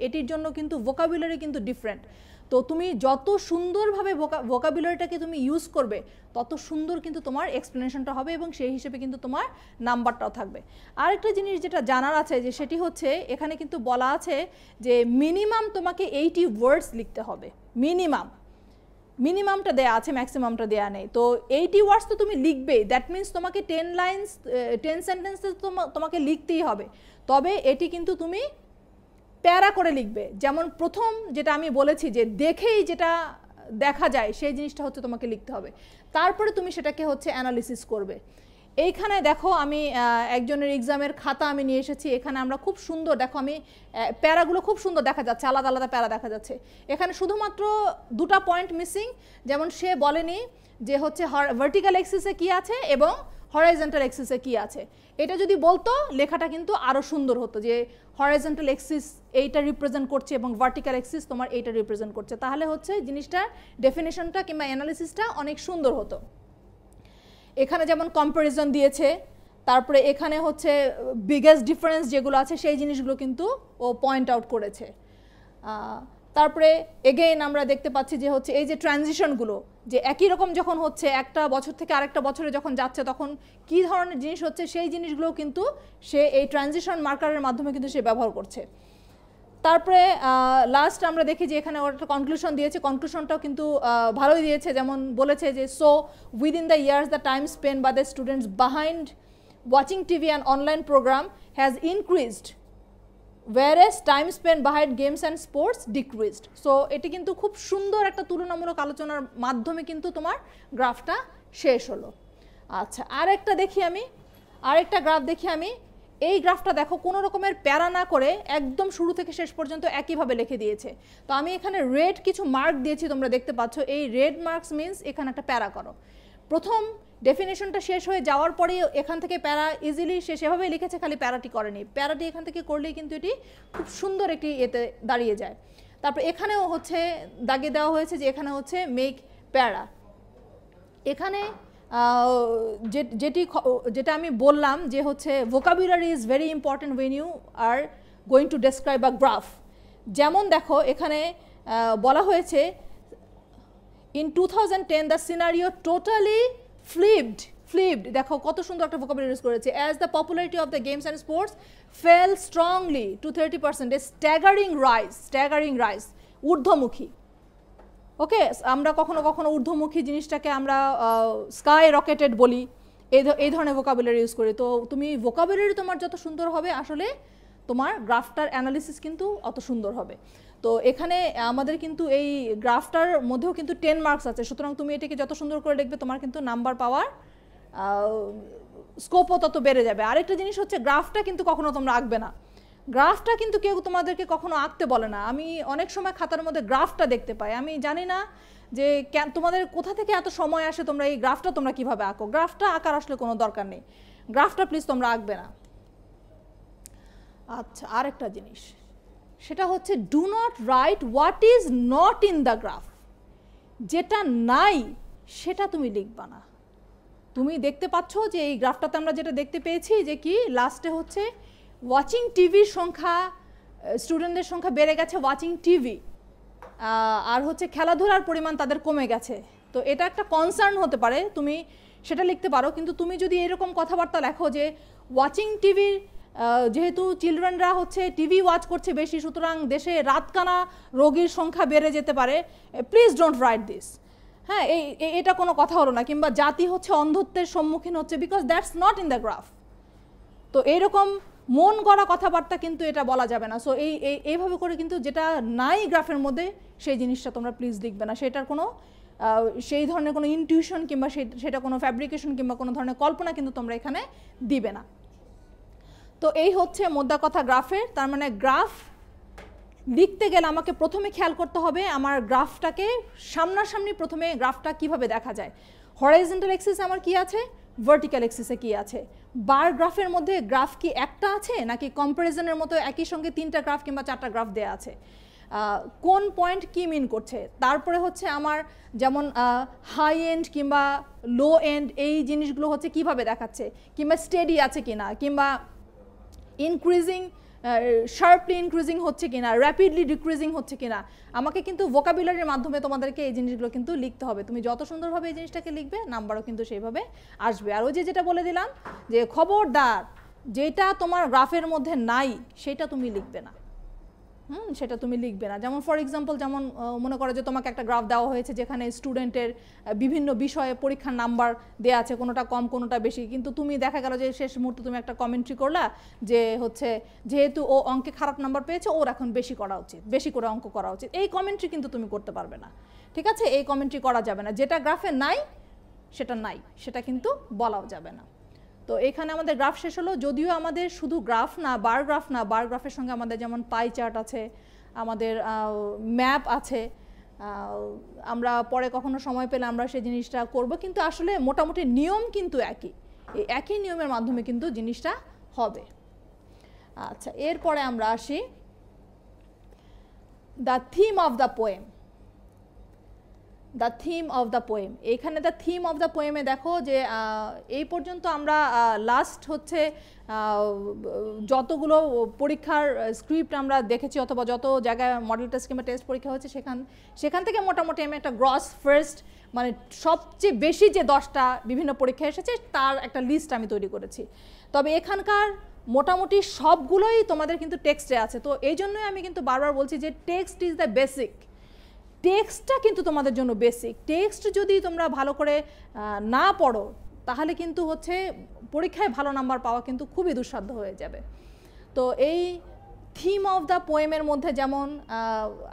এটির জন্য কিন্তু ভোকাবুলারি কিন্তু ডিফারেন্ট। তো তুমি যত সুন্দরভাবে ভোকাবুলারিটাকে তুমি ইউজ করবে তত সুন্দর কিন্তু তোমার এক্সপ্লেনেশনটা হবে, এবং সেই হিসেবে কিন্তু তোমার নাম্বারটাও থাকবে। আরেকটা জিনিস যেটা জানার আছে, যে সেটি হচ্ছে এখানে কিন্তু বলা আছে যে মিনিমাম তোমাকে 80 ওয়ার্ডস লিখতে হবে, মিনিমামটা দেয়া আছে, ম্যাক্সিমামটা দেয়া নেই। তো 80 ওয়ার্ডস তো তুমি লিখবেই, দ্যাট মিনস তোমাকে 10 সেন্টেন্স তোমাকে লিখতেই হবে। তবে এটি কিন্তু তুমি প্যারা করে লিখবে। যেমন প্রথম যেটা আমি বলেছি যে দেখেই যেটা দেখা যায় সেই জিনিসটা হচ্ছে তোমাকে লিখতে হবে, তারপরে তুমি সেটাকে হচ্ছে অ্যানালিসিস করবে। এইখানে দেখো আমি একজনের এক্সামের খাতা আমি নিয়ে এসেছি, এখানে আমরা খুব সুন্দর দেখো, আমি প্যারাগুলো খুব সুন্দর দেখা যাচ্ছে, আলাদা আলাদা প্যারা দেখা যাচ্ছে। এখানে শুধুমাত্র দুটা পয়েন্ট মিসিং, যেমন সে বলেনি যে হচ্ছে ভার্টিক্যাল এক্সিসে কি আছে এবং হরাইজন্টাল এক্সিসে কি আছে। এটা যদি বলতো লেখাটা কিন্তু আরও সুন্দর হতো, যে হরাইজন্টাল এক্সিস এইটা রিপ্রেজেন্ট করছে এবং ভার্টিক্যাল এক্সিস তোমার এইটা রিপ্রেজেন্ট করছে, তাহলে হচ্ছে জিনিসটার ডেফিনেশনটা কিংবা অ্যানালিসিসটা অনেক সুন্দর হতো। এখানে যেমন কম্প্যারিজন দিয়েছে, তারপরে এখানে হচ্ছে বিগেস্ট ডিফারেন্স যেগুলো আছে সেই জিনিসগুলো কিন্তু ও পয়েন্ট আউট করেছে। তারপরে এগেইন আমরা দেখতে পাচ্ছি যে হচ্ছে এই যে ট্রানজিশনগুলো, যে একই রকম যখন হচ্ছে একটা বছর থেকে আরেকটা বছরে যখন যাচ্ছে তখন কি ধরনের জিনিস হচ্ছে সেই জিনিসগুলো কিন্তু সে এই ট্রানজিশন মার্কারের মাধ্যমে কিন্তু সে ব্যবহার করছে। তারপরে লাস্ট আমরা দেখি যে এখানে ওর একটা কনক্লুশন দিয়েছে, কনক্লুশনটাও কিন্তু ভালোই দিয়েছে, যেমন বলেছে যে so within the years the time spend by the students behind watching TV and online program has increased whereas time spent behind games and sports decreased. So এটি কিন্তু খুব সুন্দর একটা তুলনামূলক আলোচনার মাধ্যমে কিন্তু তোমার গ্রাফটা শেষ হলো। আচ্ছা, আরেকটা গ্রাফ দেখি আমি। এই গ্রাফটা দেখো কোনো রকমের প্যারা না করে একদম শুরু থেকে শেষ পর্যন্ত একইভাবে লিখে দিয়েছে। তো আমি এখানে রেড কিছু মার্ক দিয়েছি, তোমরা দেখতে পাচ্ছ। এই রেড মার্কস মিনস এখানে একটা প্যারা করো। প্রথম ডেফিনেশনটা শেষ হয়ে যাওয়ার পরে এখান থেকে প্যারা ইজিলি সে সেভাবেই লিখেছে, খালি প্যারাটি করেনি। প্যারাটি এখান থেকে করলেই কিন্তু এটি খুব সুন্দর একটি এতে দাঁড়িয়ে যায়। তারপর এখানেও হচ্ছে দাগে দেওয়া হয়েছে যে এখানে হচ্ছে মেক প্যারা। এখানে যেটা আমি বললাম যে হচ্ছে vocabulary is very important when you are going to describe a graph. যেমন দেখো এখানে বলা হয়েছে in 2010 the scenario totally flipped দেখো কত সুন্দর একটা ভোকাবুলারি ইউজ করেছে। as the popularity of the games and sports fell strongly to 30%, a staggering rise, ঊর্ধ্বমুখী। ওকে, আমরা কখনো কখনো ঊর্ধ্বমুখী জিনিসটাকে আমরা স্কাই রকেটেড বলি, এই ধরনের ভোকাবুলারি ইউজ করি। তো তুমি ভোকাবুলারি তোমার যত সুন্দর হবে আসলে তোমার গ্রাফটার অ্যানালিসিস কিন্তু অত সুন্দর হবে। তো এখানে আমাদের কিন্তু এই গ্রাফটার মধ্যেও কিন্তু 10 মার্কস আছে, সুতরাং তুমি এটাকে যত সুন্দর করে লিখবে তোমার কিন্তু নাম্বার পাওয়ার স্কোপও তত বেড়ে যাবে। আরেকটা জিনিস হচ্ছে গ্রাফটা কিন্তু কখনো তোমরা আঁকবে না, গ্রাফটা কিন্তু কেউ তোমাদেরকে কখনো আঁকতে বলে না। আমি অনেক সময় খাতার মধ্যে গ্রাফটা দেখতে পাই, আমি জানি না যে তোমাদের কোথা থেকে এত সময় আসে তোমরা এই গ্রাফটা তোমরা কিভাবে আঁকো। গ্রাফটা আঁকার আসলে কোনো দরকার নেই, গ্রাফটা প্লিজ তোমরা আঁকবে না। আচ্ছা, আরেকটা জিনিস সেটা হচ্ছে do not right what is not in the graph. যেটা নাই সেটা তুমি লিখবা না। তুমি দেখতে পাচ্ছ যে এই গ্রাফটাতে আমরা যেটা দেখতে পেয়েছি যে কি লাস্টে হচ্ছে ওয়াচিং টিভির সংখ্যা, স্টুডেন্টদের সংখ্যা বেড়ে গেছে ওয়াচিং টিভি, আর হচ্ছে খেলাধুলার পরিমাণ তাদের কমে গেছে। তো এটা একটা কনসার্ন হতে পারে, তুমি সেটা লিখতে পারো। কিন্তু তুমি যদি এরকম কথাবার্তা লেখো যে ওয়াচিং টিভির যেহেতু চিলড্রেনরা হচ্ছে টিভি ওয়াচ করছে বেশি, সুতরাং দেশে রাতকানা রোগীর সংখ্যা বেড়ে যেতে পারে, প্লিজ ডোন্ট রাইট দিস। হ্যাঁ, এটা কোনো কথা হলো না। কিংবা জাতি হচ্ছে অন্ধত্বের সম্মুখীন হচ্ছে, because that's not in the graph. তো এইরকম মন গড়া কথাবার্তা কিন্তু এটা বলা যাবে না। সো এইভাবে করে কিন্তু যেটা নাই গ্রাফের মধ্যে সেই জিনিসটা তোমরা প্লিজ লিখবে না। সেটার কোনো সেই ধরনের কোনো ইনটিউশন কিংবা সেটা কোনো ফ্যাব্রিকেশন কিংবা কোনো ধরনের কল্পনা কিন্তু তোমরা এখানে দিবে না। তো এই হচ্ছে মোদ্দা কথা গ্রাফের। তার মানে গ্রাফ লিখতে গেলে আমাকে প্রথমে খেয়াল করতে হবে আমার গ্রাফটাকে সামনাসামনি প্রথমে গ্রাফটা কিভাবে দেখা যায়। হরাইজন্টাল এক্সিসে আমার কি আছে, ভার্টিক্যাল এক্সিসে কি আছে, বার গ্রাফের মধ্যে গ্রাফ কি একটা আছে নাকি কম্প্যারিজনের মতো একই সঙ্গে 3টা গ্রাফ কিংবা 4টা গ্রাফ দেওয়া আছে, কোন পয়েন্ট কি মিন করছে। তারপরে হচ্ছে আমার যেমন হাই এন্ড কিংবা লো এন্ড এই জিনিসগুলো হচ্ছে কিভাবে দেখাচ্ছে, কিংবা স্টেডি আছে কিনা, কিংবা ইনক্রিজিং শার্পলি ইনক্রিজিং হচ্ছে কিনা, র্যাপিডলি ডিক্রিজিং হচ্ছে কিনা। আমাকে কিন্তু ভোকাবুলারির মাধ্যমে তোমাদেরকে এই জিনিসগুলো কিন্তু লিখতে হবে। তুমি যত সুন্দরভাবে এই জিনিসটাকে লিখবে নাম্বারও কিন্তু সেইভাবে আসবে। আর ওই যেটা বলে দিলাম যে খবরদার যেটা তোমার গ্রাফের মধ্যে নাই সেটা তুমি লিখবে না। সেটা তুমি লিখবে না। যেমন ফর এক্সাম্পল, যেমন মনে করো যে তোমাকে একটা গ্রাফ দেওয়া হয়েছে যেখানে স্টুডেন্টের বিভিন্ন বিষয়ে পরীক্ষার নাম্বার দেওয়া আছে, কোনোটা কম কোনোটা বেশি, কিন্তু তুমি দেখা গেল যে শেষ মুহূর্তে তুমি একটা কমেন্ট্রি করলা যে হচ্ছে যেহেতু ও অঙ্কে খারাপ নাম্বার পেয়েছে ওর এখন বেশি করা উচিত, বেশি করে অঙ্ক করা উচিত। এই কমেন্ট্রি কিন্তু তুমি করতে পারবে না, ঠিক আছে? এই কমেন্ট্রি করা যাবে না। যেটা গ্রাফে নাই সেটা নাই, সেটা কিন্তু বলাও যাবে না। তো এখানে আমাদের গ্রাফ শেষ হলো। যদিও আমাদের শুধু গ্রাফ না, বার গ্রাফ না, বার গ্রাফের সঙ্গে আমাদের যেমন পাই চার্ট আছে, আমাদের ম্যাপ আছে, আমরা পরে কখনো সময় পেলে আমরা সেই জিনিসটা করব। কিন্তু আসলে মোটামুটি নিয়ম কিন্তু একই, এই একই নিয়মের মাধ্যমে কিন্তু জিনিসটা হবে। আচ্ছা, এরপরে আমরা আসি the theme of the poem. The theme of the poem. এখানে দ্য থিম অফ দ্য পোয়েমে দেখো যে এই পর্যন্ত আমরা লাস্ট হচ্ছে যতগুলো পরীক্ষার স্ক্রিপ্ট আমরা দেখেছি অথবা যত জায়গায় মডেল টেস্ট কিংবা টেস্ট পরীক্ষা হচ্ছে সেখান থেকে মোটামুটি আমি একটা গ্রস ফার্স্ট মানে সবচেয়ে বেশি যে 10টা বিভিন্ন পরীক্ষা এসেছে তার একটা লিস্ট আমি তৈরি করেছি। তবে এখানকার মোটামুটি সবগুলোই তোমাদের কিন্তু টেক্সটে আছে। তো এই জন্যই আমি কিন্তু বারবার বলছি যে টেক্সট ইজ দ্য বেসিক। টেক্সটটা কিন্তু তোমাদের জন্য বেসিক। টেক্সট যদি তোমরা ভালো করে না পড়ো তাহলে কিন্তু হচ্ছে পরীক্ষায় ভালো নাম্বার পাওয়া কিন্তু খুবই দুঃসাধ্য হয়ে যাবে। তো এই থিম অফ দ্য পোয়েমের মধ্যে যেমন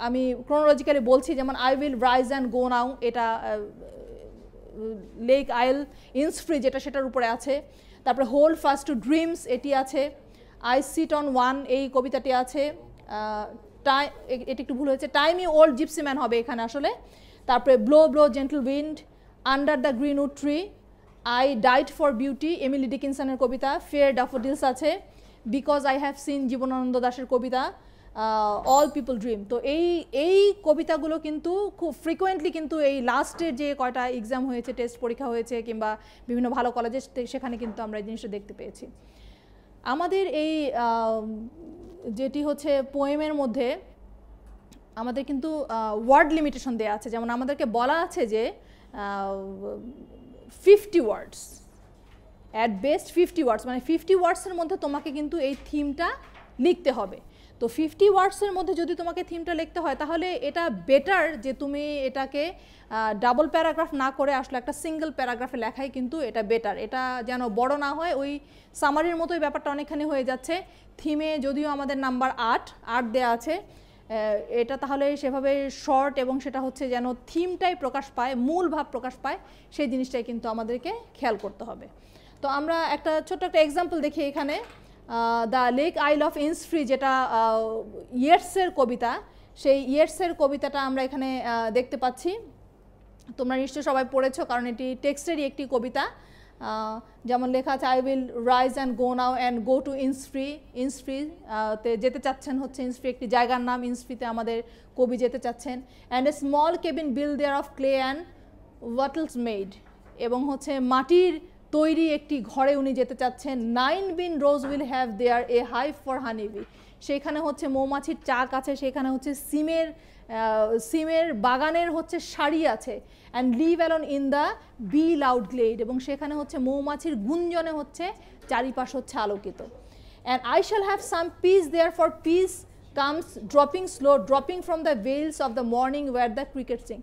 আমি ক্রোনোলজিক্যালি বলছি, যেমন I will rise and go now, এটা লেক আইল ইন্সফ্রি যেটা সেটার উপরে আছে। তারপরে হোল্ড ফাস্ট টু ড্রিমস এটি আছে। আই সিট অন ওয়ান এই কবিতাটি আছে। এটি একটু ভুল হয়েছে, টাইমি ওল্ড জিপসি ম্যান হবে এখানে আসলে। তারপরে blow blow gentle wind, under the greenwood tree, I died for beauty Emily ডিকিনসনের কবিতা, ফেয়ার ড্যাফোডিলস আছে, because I have seen Jibanananda দাশের কবিতা, অল পিপল ড্রিম। তো এই কবিতাগুলো কিন্তু খুব ফ্রিকোয়েন্টলি কিন্তু এই লাস্টের যে কয়টা এক্সাম হয়েছে, টেস্ট পরীক্ষা হয়েছে কিংবা বিভিন্ন ভালো কলেজে সেখানে কিন্তু আমরা এই জিনিসটা দেখতে পেয়েছি। আমাদের এই যেটি হচ্ছে পোয়েমের মধ্যে আমাদের কিন্তু ওয়ার্ড লিমিটেশন দেওয়া আছে। যেমন আমাদেরকে বলা আছে যে 50 ওয়ার্ডস, অ্যাট বেস্ট 50 ওয়ার্ডস, মানে 50 ওয়ার্ডসের মধ্যে তোমাকে কিন্তু এই থিমটা লিখতে হবে। তো 50 ওয়ার্ডসের মধ্যে যদি তোমাকে থিমটা লিখতে হয় তাহলে এটা বেটার যে তুমি এটাকে ডাবল প্যারাগ্রাফ না করে আসলে একটা সিঙ্গেল প্যারাগ্রাফে লেখাই কিন্তু এটা বেটার। এটা যেন বড় না হয়, ওই সামারির মতোই ব্যাপারটা অনেকখানি হয়ে যাচ্ছে। থিমে যদিও আমাদের নাম্বার 8 দেওয়া আছে, এটা তাহলে সেভাবে শর্ট এবং সেটা হচ্ছে যেন থিমটাই প্রকাশ পায়, মূল ভাব প্রকাশ পায়, সেই জিনিসটাই কিন্তু আমাদেরকে খেয়াল করতে হবে। তো আমরা একটা ছোট্ট একটা এক্সাম্পল দেখি এখানে। দ্য লেক আইল অফ ইন্সফ্রি যেটা ইয়েটসের কবিতা, সেই ইয়েটসের কবিতাটা আমরা এখানে দেখতে পাচ্ছি। তোমরা নিশ্চয়ই সবাই পড়েছো কারণ এটি টেক্সটেরই একটি কবিতা। যেমন লেখা আছে I will rise and go now and go to Innisfree. তে যেতে চাচ্ছেন হচ্ছে, ইন্সফ্রি একটি জায়গার নাম, ইন্সফ্রিতে আমাদের কবি যেতে চাচ্ছেন। And a small cabin build there of clay and wattles made, এবং হচ্ছে মাটির তৈরি একটি ঘরে উনি যেতে চাচ্ছেন। 9 bean rows will have there a hive for honeybee, সেখানে হচ্ছে মৌমাছির চাক আছে, সেখানে হচ্ছে সিমের বাগানের হচ্ছে শাড়ি আছে। And live alone in the bee loud glade, এবং সেখানে হচ্ছে মৌমাছির গুঞ্জনে হচ্ছে চারিপাশ হচ্ছে আলোকিত। And I shall have some peace there for peace comes dropping slow dropping from the veils of the morning where the cricket sing.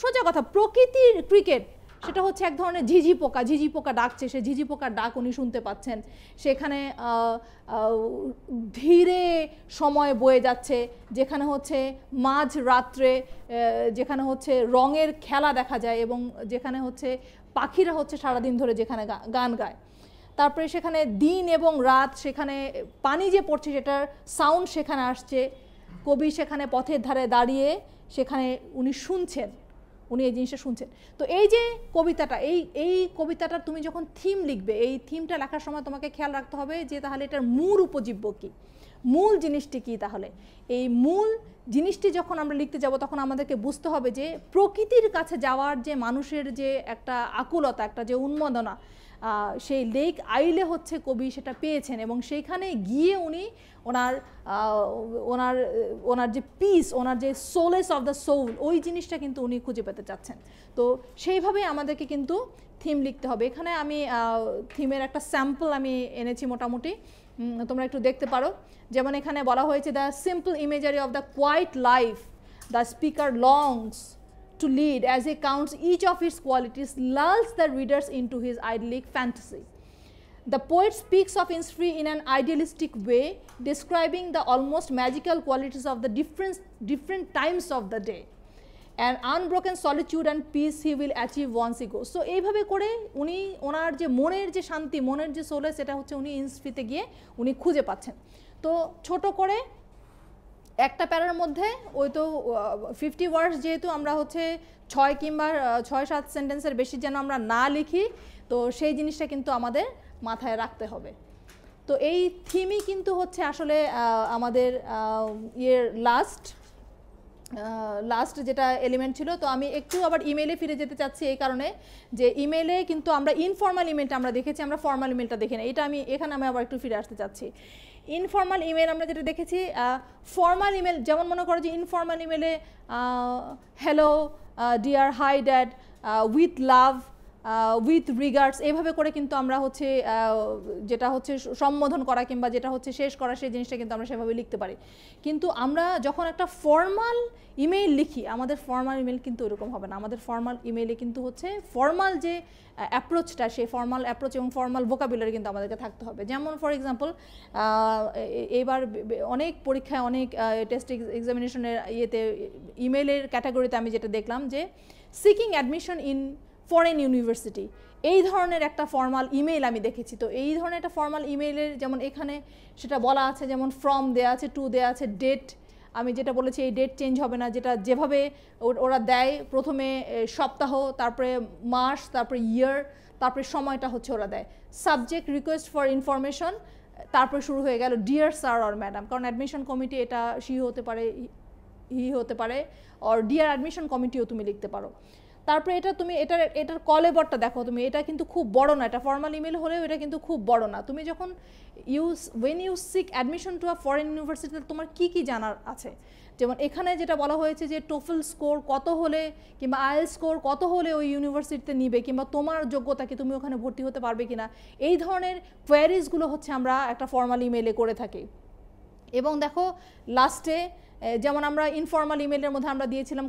সোজা কথা, প্রকৃতির ক্রিকেট সেটা হচ্ছে এক ধরনের ঝিঝি পোকা ডাকছে, সে ঝিঝি পোকার ডাক উনি শুনতে পাচ্ছেন। সেখানে ধীরে সময় বয়ে যাচ্ছে, যেখানে হচ্ছে মাঝ রাত্রে যেখানে হচ্ছে রঙের খেলা দেখা যায় এবং যেখানে হচ্ছে পাখিরা হচ্ছে সারাদিন ধরে যেখানে গান গায়। তারপরে সেখানে দিন এবং রাত, সেখানে পানি যে পড়ছে সেটার সাউন্ড সেখানে আসছে। কবি সেখানে পথের ধারে দাঁড়িয়ে সেখানে উনি শুনছেন, উনি এই জিনিসটা শুনছেন। তো এই যে কবিতাটা, এই কবিতাটা তুমি যখন থিম লিখবে, এই থিমটা লেখার সময় তোমাকে খেয়াল রাখতে হবে যে তাহলে এটার মূল উপজীব্য কী, মূল জিনিসটি কী। তাহলে এই মূল জিনিসটি যখন আমরা লিখতে যাব তখন আমাদেরকে বুঝতে হবে যে প্রকৃতির কাছে যাওয়ার যে মানুষের যে একটা আকুলতা, একটা যে উন্মাদনা, সেই লেক আইলে হচ্ছে কবি সেটা পেয়েছেন এবং সেইখানে গিয়ে উনি ওনার যে পিস, ওনার যে সোলেস অফ দ্য সোল, ওই জিনিসটা কিন্তু উনি খুঁজে পেতে চাচ্ছেন। তো সেইভাবেই আমাদেরকে কিন্তু থিম লিখতে হবে। এখানে আমি থিমের একটা স্যাম্পল আমি এনেছি মোটামুটি, তোমরা একটু দেখতে পারো। যেমন এখানে বলা হয়েছে the simple imagery of the quiet life the speaker longs to lead as he counts each of its qualities lulls the readers into his idyllic fantasy. The poet speaks of Innisfree in an idealistic way, describing the almost magical qualities of the different times of the day. And unbroken solitude and peace he will achieve once he goes. So এইভাবে করে উনি ওনার যে মনের যে শান্তি, মনের যে সোলে, সেটা হচ্ছে উনি ইন্সফ্রিতে গিয়ে উনি খুঁজে পাচ্ছেন। তো ছোট করে একটা প্যারার মধ্যে ওই তো 50 ওয়ার্ডস, যেহেতু আমরা হচ্ছে 6 কিংবা 6-7 সেন্টেন্সের বেশি যেন আমরা না লিখি, তো সেই জিনিসটা কিন্তু আমাদের মাথায় রাখতে হবে। তো এই থিমই কিন্তু হচ্ছে আসলে আমাদের লাস্ট লাস্ট যেটা এলিমেন্ট ছিল। তো আমি একটু আবার ইমেইলে ফিরে যেতে চাচ্ছি এই কারণে যে ইমেইলে কিন্তু আমরা ইনফর্মাল ইমেলটা আমরা দেখেছি, আমরা ফর্মাল ইমেলটা দেখি না। এটা আমি এখানে আমি আবার একটু ফিরে আসতে চাচ্ছি। ইনফর্মাল ইমেল আমরা যেটা দেখেছি, ফর্মাল ইমেল যেমন মনে করো যে ইনফর্মাল ইমেলে hello dear, hi dad, with love, with regards, এইভাবে করে কিন্তু আমরা হচ্ছে যেটা হচ্ছে সম্বোধন করা কিংবা যেটা হচ্ছে শেষ করা সেই জিনিসটা কিন্তু আমরা সেভাবে লিখতে পারি। কিন্তু আমরা যখন একটা ফর্মাল ইমেইল লিখি, আমাদের ফর্মাল ইমেল কিন্তু এরকম হবে না। আমাদের ফর্মাল ইমেইলে কিন্তু হচ্ছে ফর্মাল যে অ্যাপ্রোচটা, সেই ফর্মাল অ্যাপ্রোচ এবং ফর্মাল ভোকাবুলারি কিন্তু আমাদেরকে থাকতে হবে। যেমন ফর এক্সাম্পল এবার অনেক পরীক্ষায় অনেক টেস্ট এক্সামিনেশনের ইয়েতে ইমেইলের ক্যাটাগরিতে আমি যেটা দেখলাম যে seeking admission in foreign university, এই ধরনের একটা ফর্মাল ইমেইল আমি দেখেছি। তো এই ধরনের একটা ফর্মাল ইমেইলের যেমন এখানে সেটা বলা আছে, যেমন ফ্রম দেয়া আছে, টু দেয়া আছে, ডেট আমি যেটা বলেছি এই ডেট চেঞ্জ হবে না, যেটা যেভাবে ওরা দেয় প্রথমে সপ্তাহ, তারপরে মাস, তারপরে ইয়ার, তারপরে সময়টা হচ্ছে ওরা দেয়। সাবজেক্ট রিকোয়েস্ট ফর ইনফরমেশন, তারপরে শুরু হয়ে গেল ডিয়ার স্যার অর ম্যাডাম, কারণ অ্যাডমিশন কমিটি এটা সি হতে পারে, হি হতে পারে, অর ডিয়ার অ্যাডমিশন কমিটিও তুমি লিখতে পারো। তারপরে এটা তুমি এটার কলেবরটা দেখো তুমি, এটা কিন্তু খুব বড় না, এটা ফর্মাল ইমেল হলেও এটা কিন্তু খুব বড় না। তুমি যখন when you seek admission to a foreign ইউনিভার্সিটিতে তোমার কি কি জানার আছে, যেমন এখানে যেটা বলা হয়েছে যে টোফেল স্কোর কত হলে কিংবা আইএলটিএস স্কোর কত হলে ওই ইউনিভার্সিটিতে নিবে, কিংবা তোমার যোগ্যতা কি, তুমি ওখানে ভর্তি হতে পারবে কিনা, এই ধরনের কোয়ারিজগুলো হচ্ছে আমরা একটা ফর্মাল ইমেলে করে থাকি। এবং দেখো লাস্টে যেমন আমরা ইনফর্মাল ইমেলের মধ্যে আমরা দিয়েছিলাম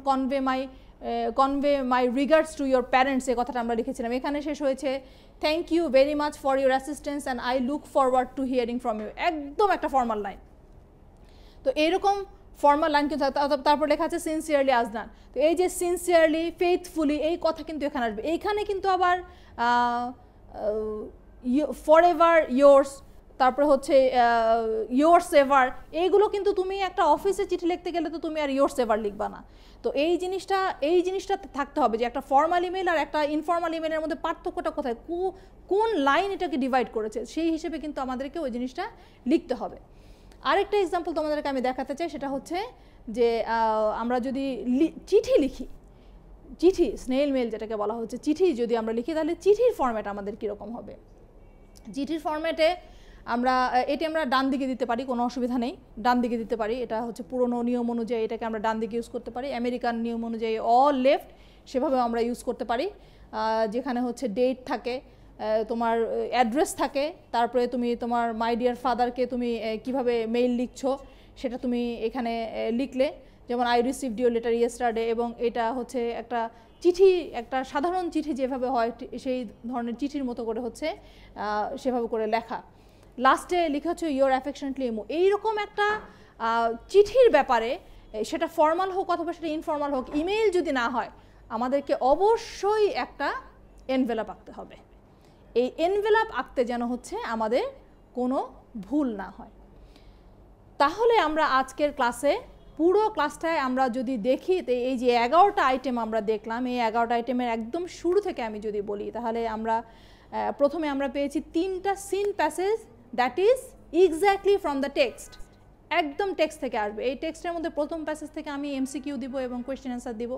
convey my regards to your parents, এই কথাটা আমরা লিখেছিলাম। এখানে শেষ হয়েছে thank you very much for your assistance and I look forward to hearing from you, একদম একটা ফর্মাল লাইন। তো এইরকম ফর্মাল লাইন কিন্তু তারপর লেখা আছে সিনসিয়ারলি আজনান। তো এই যে সিনসিয়ারলি, ফেইথফুলি, এই কথা কিন্তু এখানে আসবে। এইখানে কিন্তু আবার ফরএভার ইয়োর্স, তারপরে হচ্ছে ইয়োর্স এভার, এইগুলো কিন্তু তুমি একটা অফিসে চিঠি লিখতে গেলে তো তুমি আর ইয়োর্স এভার লিখবা না। তো এই জিনিসটা থাকতে হবে যে একটা ফর্মাল ইমেল আর একটা ইনফর্মাল ইমেলের মধ্যে পার্থক্যটা কোথায়, কোন লাইন এটাকে ডিভাইড করেছে, সেই হিসেবে কিন্তু আমাদেরকে ওই জিনিসটা লিখতে হবে। আরেকটা এক্সাম্পল তোমাদেরকে আমি দেখাতে চাই, সেটা হচ্ছে যে আমরা যদি চিঠি লিখি, চিঠি স্নেইল মেল যেটাকে বলা হচ্ছে, চিঠি যদি আমরা লিখি তাহলে চিঠির ফরম্যাট আমাদের কীরকম হবে। চিঠির ফরম্যাটে আমরা ডান দিকে দিতে পারি, কোনো অসুবিধা নেই, ডান দিকে দিতে পারি। এটা হচ্ছে পুরনো নিয়ম অনুযায়ী এটাকে আমরা ডান দিকে ইউজ করতে পারি। আমেরিকান নিয়ম অনুযায়ী অল লেফট, সেভাবে আমরা ইউজ করতে পারি। যেখানে হচ্ছে ডেট থাকে, তোমার অ্যাড্রেস থাকে, তারপরে তুমি তোমার মাই ডিয়ার ফাদারকে তুমি কিভাবে মেইল লিখছো সেটা তুমি এখানে লিখলে, যেমন I received your letter yesterday, এবং এটা হচ্ছে একটা চিঠি, একটা সাধারণ চিঠি যেভাবে হয় সেই ধরনের চিঠির মতো করে হচ্ছে সেভাবে করে লেখা। লাস্টে লিখা হচ্ছে ইয়োর অ্যাফেকশনেটলি ইমো। এইরকম একটা চিঠির ব্যাপারে, সেটা ফর্মাল হোক অথবা সেটা ইনফর্মাল হোক, ইমেইল যদি না হয় আমাদেরকে অবশ্যই একটা এনভেলপ আঁকতে হবে। এই এনভেলপ আঁকতে যেন হচ্ছে আমাদের কোনো ভুল না হয়। তাহলে আমরা আজকের ক্লাসে পুরো ক্লাসটায় আমরা যদি দেখি, তো এই যে 11টা আইটেম আমরা দেখলাম, এই 11টা আইটেমের একদম শুরু থেকে আমি যদি বলি, তাহলে আমরা প্রথমে আমরা পেয়েছি 3টা seen passage, that is exactly from the text, একদম টেক্সট থেকে আসবে। এই টেক্সটের মধ্যে প্রথম প্যাসেজ থেকে আমি এমসিকিউ দিব এবং কোয়েশ্চেন অ্যান্সার দিব।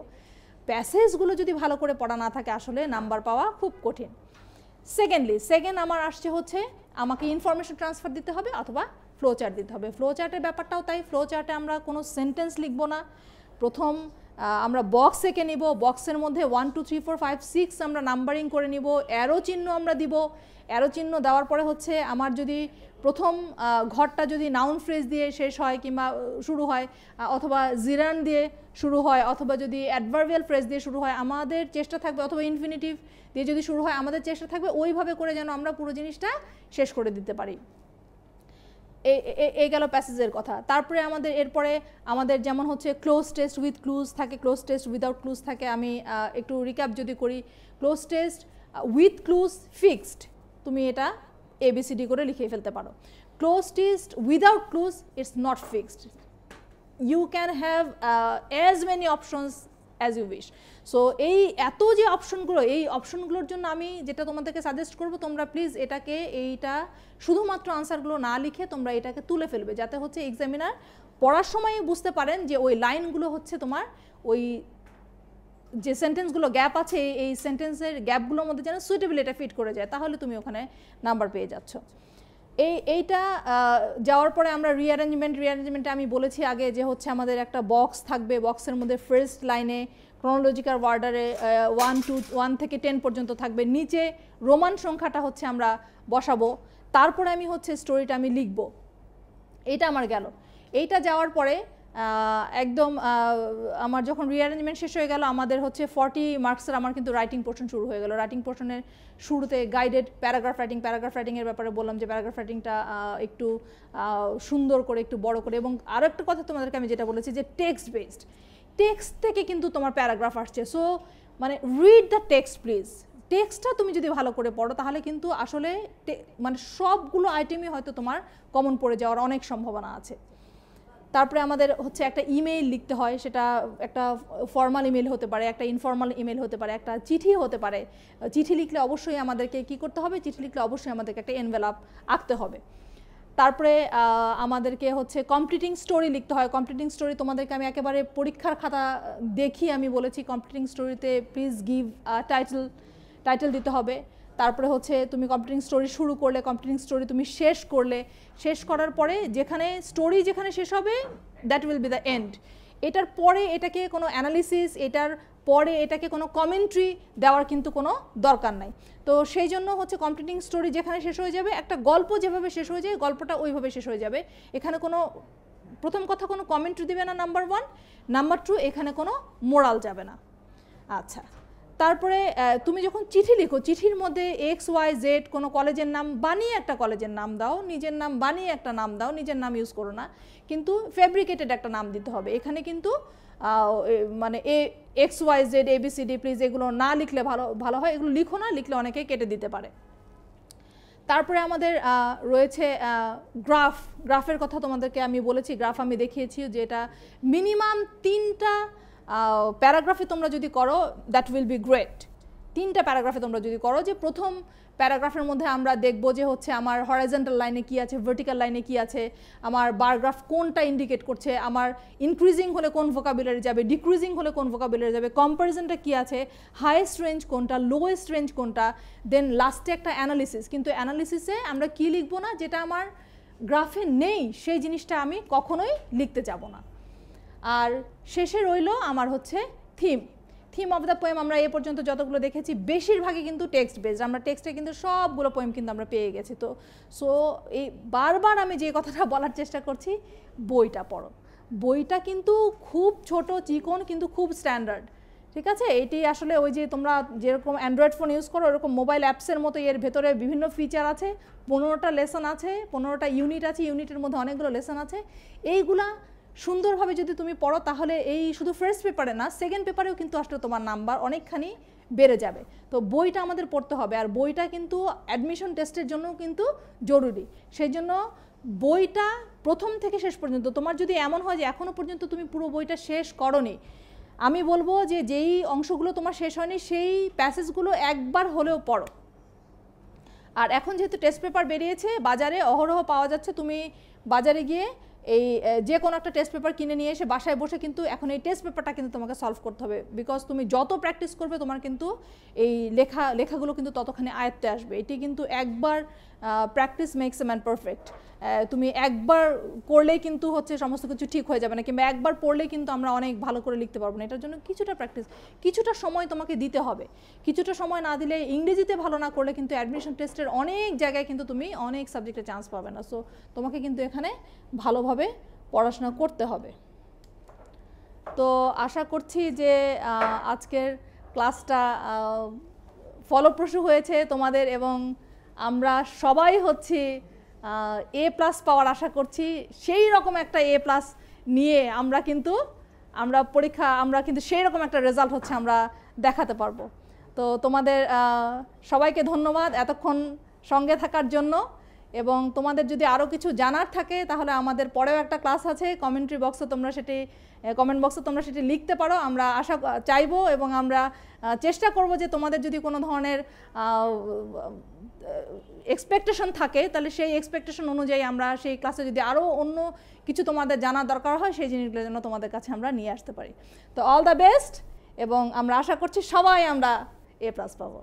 প্যাসেজগুলো যদি ভালো করে পড়া না থাকে আসলে নাম্বার পাওয়া খুব কঠিন। সেকেন্ড আমার আসছে হচ্ছে আমাকে ইনফরমেশন ট্রান্সফার দিতে হবে অথবা ফ্লো চার্ট দিতে হবে। ফ্লো চার্টের ব্যাপারটাও তাই, ফ্লো চার্টে আমরা কোনো সেন্টেন্স লিখব না, প্রথম আমরা বক্স এঁকে নিব, বক্সের মধ্যে 1 2 3 4 5 6 আমরা নাম্বারিং করে নিব, অ্যারো চিহ্ন আমরা দিব। অ্যারো চিহ্ন দেওয়ার পরে হচ্ছে আমার যদি প্রথম ঘরটা যদি নাউন ফ্রেজ দিয়ে শেষ হয় কিংবা শুরু হয়, অথবা জিরান দিয়ে শুরু হয়, অথবা যদি অ্যাডভার্বিয়াল ফ্রেজ দিয়ে শুরু হয়, আমাদের চেষ্টা থাকবে, অথবা ইনফিনিটিভ দিয়ে যদি শুরু হয়, আমাদের চেষ্টা থাকবে ওইভাবে করে যেন আমরা পুরো জিনিসটা শেষ করে দিতে পারি। এই গেল প্যাসেজের কথা। তারপরে আমাদের এরপরে আমাদের যেমন হচ্ছে ক্লোজ টেস্ট উইথ ক্লুজ থাকে, ক্লোজ টেস্ট উইদাউট ক্লুজ থাকে। আমি একটু রিক্যাপ যদি করি, cloze test with clues fixed, তুমি এটা ABCD করে লিখে ফেলতে পারো। Cloze test without clues it's not fixed, you can have as many options as you wish. So এই এত যে অপশনগুলো, এই অপশনগুলোর জন্য আমি যেটা তোমাদেরকে সাজেস্ট করবো, তোমরা প্লিজ এটাকে এইটা শুধুমাত্র আনসারগুলো না লিখে তোমরা এটাকে তুলে ফেলবে, যাতে হচ্ছে এক্সামিনার পড়ার সময় বুঝতে পারেন যে ওই লাইনগুলো হচ্ছে তোমার ওই যে সেন্টেন্সগুলো গ্যাপ আছে এই সেন্টেন্সের গ্যাপগুলোর মধ্যে যেন সুইটেবল এটা ফিট করে যায়, তাহলে তুমি ওখানে নাম্বার পেয়ে যাচ্ছ। এইটা যাওয়ার পরে আমরা রিঅ্যারেঞ্জমেন্টে আমি বলেছি আগে যে হচ্ছে আমাদের একটা বক্স থাকবে, বক্সের মধ্যে ফার্স্ট লাইনে ক্রনোলজিক্যাল অর্ডারে 1 থেকে 10 পর্যন্ত থাকবে, নিচে রোমান সংখ্যাটা হচ্ছে আমরা বসাবো, তারপরে আমি হচ্ছে স্টোরিটা আমি লিখব। এইটা আমার গেল। এইটা যাওয়ার পরে একদম আমার যখন রিঅ্যারেঞ্জমেন্ট শেষ হয়ে গেল, আমাদের হচ্ছে 40 মার্কসের আমার কিন্তু রাইটিং পোর্শন শুরু হয়ে গেল। রাইটিং পোর্শনের শুরুতে গাইডেড প্যারাগ্রাফ রাইটিংয়ের ব্যাপারে বললাম যে প্যারাগ্রাফ রাইটিংটা একটু সুন্দর করে, একটু বড় করে, এবং আরও একটা কথা তোমাদেরকে আমি যেটা বলেছি যে টেক্সট বেসড, টেক্সট থেকে কিন্তু তোমার প্যারাগ্রাফ আসছে। সো মানে রিড দ্য টেক্সট প্লিজ। টেক্সটটা তুমি যদি ভালো করে পড়ো তাহলে কিন্তু আসলে মানে সবগুলো আইটেমই হয়তো তোমার কমন পড়ে যাওয়ার অনেক সম্ভাবনা আছে। তারপরে আমাদের হচ্ছে একটা ইমেইল লিখতে হয়, সেটা একটা ফর্মাল ইমেল হতে পারে, একটা ইনফর্মাল ইমেল হতে পারে, একটা চিঠি হতে পারে। চিঠি লিখলে অবশ্যই আমাদেরকে কি করতে হবে, চিঠি লিখলে অবশ্যই আমাদেরকে একটা এনভেলপ আঁকতে হবে। তারপরে আমাদেরকে হচ্ছে কমপ্লিটিং স্টোরি লিখতে হয়। কমপ্লিটিং স্টোরি তোমাদেরকে আমি একেবারে পরীক্ষার খাতা দেখি আমি বলেছি কমপ্লিটিং স্টোরিতে প্লিজ গিভ টাইটেল দিতে হবে। তারপরে হচ্ছে তুমি কমপ্লিটিং স্টোরি শুরু করলে, কমপ্লিটিং স্টোরি তুমি শেষ করার পরে যেখানে স্টোরি যেখানে শেষ হবে that will be the end. এটার পরে এটাকে কোনো অ্যানালিসিস, এটার পরে এটাকে কোনো কমেন্ট্রি দেওয়ার কিন্তু কোনো দরকার নাই। তো সেই জন্য হচ্ছে কমপ্লিটিং স্টোরি যেখানে শেষ হয়ে যাবে, একটা গল্প যেভাবে শেষ হয়ে যায় গল্পটা ওইভাবে শেষ হয়ে যাবে। এখানে কোনো প্রথম কথা কোনো কমেন্ট্রি দেবে না, নাম্বার 1। নাম্বার 2, এখানে কোনো মোরাল যাবে না। আচ্ছা, তারপরে তুমি যখন চিঠি লিখো, চিঠির মধ্যে XYZ কোনো কলেজের নাম বানিয়ে একটা কলেজের নাম দাও, নিজের নাম বানিয়ে একটা নাম দাও, নিজের নাম ইউজ করো না, কিন্তু ফেব্রিকেটেড একটা নাম দিতে হবে। এখানে কিন্তু মানে XYZ ABCD প্লিজ এগুলো না লিখলে ভালো হয়, এগুলো লিখো না, লিখলে অনেকে কেটে দিতে পারে। তারপরে আমাদের রয়েছে গ্রাফের কথা তোমাদেরকে আমি বলেছি, গ্রাফ আমি দেখিয়েছি যে এটা মিনিমাম 3টা প্যারাগ্রাফে তোমরা যদি করো দ্যাট উইল বি গ্রেট। 3টা প্যারাগ্রাফে তোমরা যদি করো, যে প্রথম প্যারাগ্রাফের মধ্যে আমরা দেখব যে হচ্ছে আমার হরাইজন্টাল লাইনে কি আছে, ভার্টিক্যাল লাইনে কি আছে, আমার বার গ্রাফ কোনটা ইন্ডিকেট করছে, আমার ইনক্রিজিং হলে কোন ভোকাবুলারি যাবে, ডিক্রিজিং হলে কোন ভোকাবুলারি যাবে, কম্প্যারিজনটা কি আছে, হাইয়েস্ট রেঞ্জ কোনটা, লোয়েস্ট রেঞ্জ কোনটা, দেন লাস্টে একটা অ্যানালিসিস। কিন্তু অ্যানালিসিসে আমরা কি লিখবো না, যেটা আমার গ্রাফে নেই সেই জিনিসটা আমি কখনোই লিখতে যাব না। আর শেষে রইল আমার হচ্ছে থিম অফ দ্য পোয়েম। আমরা এ পর্যন্ত যতগুলো দেখেছি বেশিরভাগই কিন্তু টেক্সট বেসড, আমরা টেক্সটে কিন্তু সবগুলো পোয়েম কিন্তু আমরা পেয়ে গেছি। তো এই বারবার আমি যে কথাটা বলার চেষ্টা করছি, বইটা পড়ো। বইটা কিন্তু খুব ছোট চিকন কিন্তু খুব স্ট্যান্ডার্ড, ঠিক আছে? এটি আসলে ওই যে তোমরা যেরকম অ্যান্ড্রয়েড ফোন ইউজ করো ওরকম মোবাইল অ্যাপসের মতো এর ভেতরে বিভিন্ন ফিচার আছে, 15টা লেসন আছে, 15টা ইউনিট আছে, ইউনিটের মধ্যে অনেকগুলো লেসন আছে। এইগুলা সুন্দরভাবে যদি তুমি পড়ো তাহলে এই শুধু ফার্স্ট পেপারে না, সেকেন্ড পেপারেও কিন্তু আসলে তোমার নাম্বার অনেকখানি বেড়ে যাবে। তো বইটা আমাদের পড়তে হবে, আর বইটা কিন্তু অ্যাডমিশন টেস্টের জন্য কিন্তু জরুরি। সেই জন্য বইটা প্রথম থেকে শেষ পর্যন্ত, তোমার যদি এমন হয় যে এখনও পর্যন্ত তুমি পুরো বইটা শেষ করোনি, আমি বলবো যে যেই অংশগুলো তোমার শেষ হয়নি সেই প্যাসেজগুলো একবার হলেও পড়ো। আর এখন যেহেতু টেস্ট পেপার বেরিয়েছে, বাজারে অহরহ পাওয়া যাচ্ছে, তুমি বাজারে গিয়ে এই যে কোনো একটা টেস্ট পেপার কিনে নিয়ে এসে বাসায় বসে কিন্তু এখন এই টেস্ট পেপারটা কিন্তু তোমাকে সলভ করতে হবে। বিকজ তুমি যত প্র্যাকটিস করবে তোমার কিন্তু এই লেখাগুলো কিন্তু ততখানি আয়ত্তে আসবে। এটি কিন্তু একবার practice makes a man perfect. তুমি একবার করলেই কিন্তু হচ্ছে সমস্ত কিছু ঠিক হয়ে যাবে না, কিংবা একবার পড়লেই কিন্তু আমরা অনেক ভালো করে লিখতে পারবো না। এটার জন্য কিছুটা প্র্যাকটিস, কিছুটা সময় তোমাকে দিতে হবে। কিছুটা সময় না দিলে, ইংরেজিতে ভালো না করলে কিন্তু অ্যাডমিশন টেস্টের অনেক জায়গায় কিন্তু তুমি অনেক সাবজেক্টে চান্স পাবে না। সো তোমাকে কিন্তু এখানে ভালোভাবে পড়াশোনা করতে হবে। তো আশা করছি যে আজকের ক্লাসটা ফলপ্রসূ হয়েছে তোমাদের, এবং আমরা সবাই হচ্ছে A+ পাওয়ার আশা করছি। সেই রকম একটা A+ নিয়ে আমরা কিন্তু সেই রকম একটা রেজাল্ট হচ্ছে আমরা দেখাতে পারবো। তো তোমাদের সবাইকে ধন্যবাদ এতক্ষণ সঙ্গে থাকার জন্য, এবং তোমাদের যদি আরও কিছু জানার থাকে তাহলে আমাদের পরেও একটা ক্লাস আছে, কমেন্ট বক্সে তোমরা সেটি লিখতে পারো। আমরা চাইবো এবং আমরা চেষ্টা করব যে তোমাদের যদি কোনো ধরনের এক্সপেকটেশন থাকে তাহলে সেই এক্সপেকটেশন অনুযায়ী আমরা সেই ক্লাসে যদি আরও অন্য কিছু তোমাদের জানার দরকার হয় সেই জিনিসগুলো যেন তোমাদের কাছে আমরা নিয়ে আসতে পারি। তো অল দ্য বেস্ট, এবং আমরা আশা করছি সবাই আমরা A+ পাবো।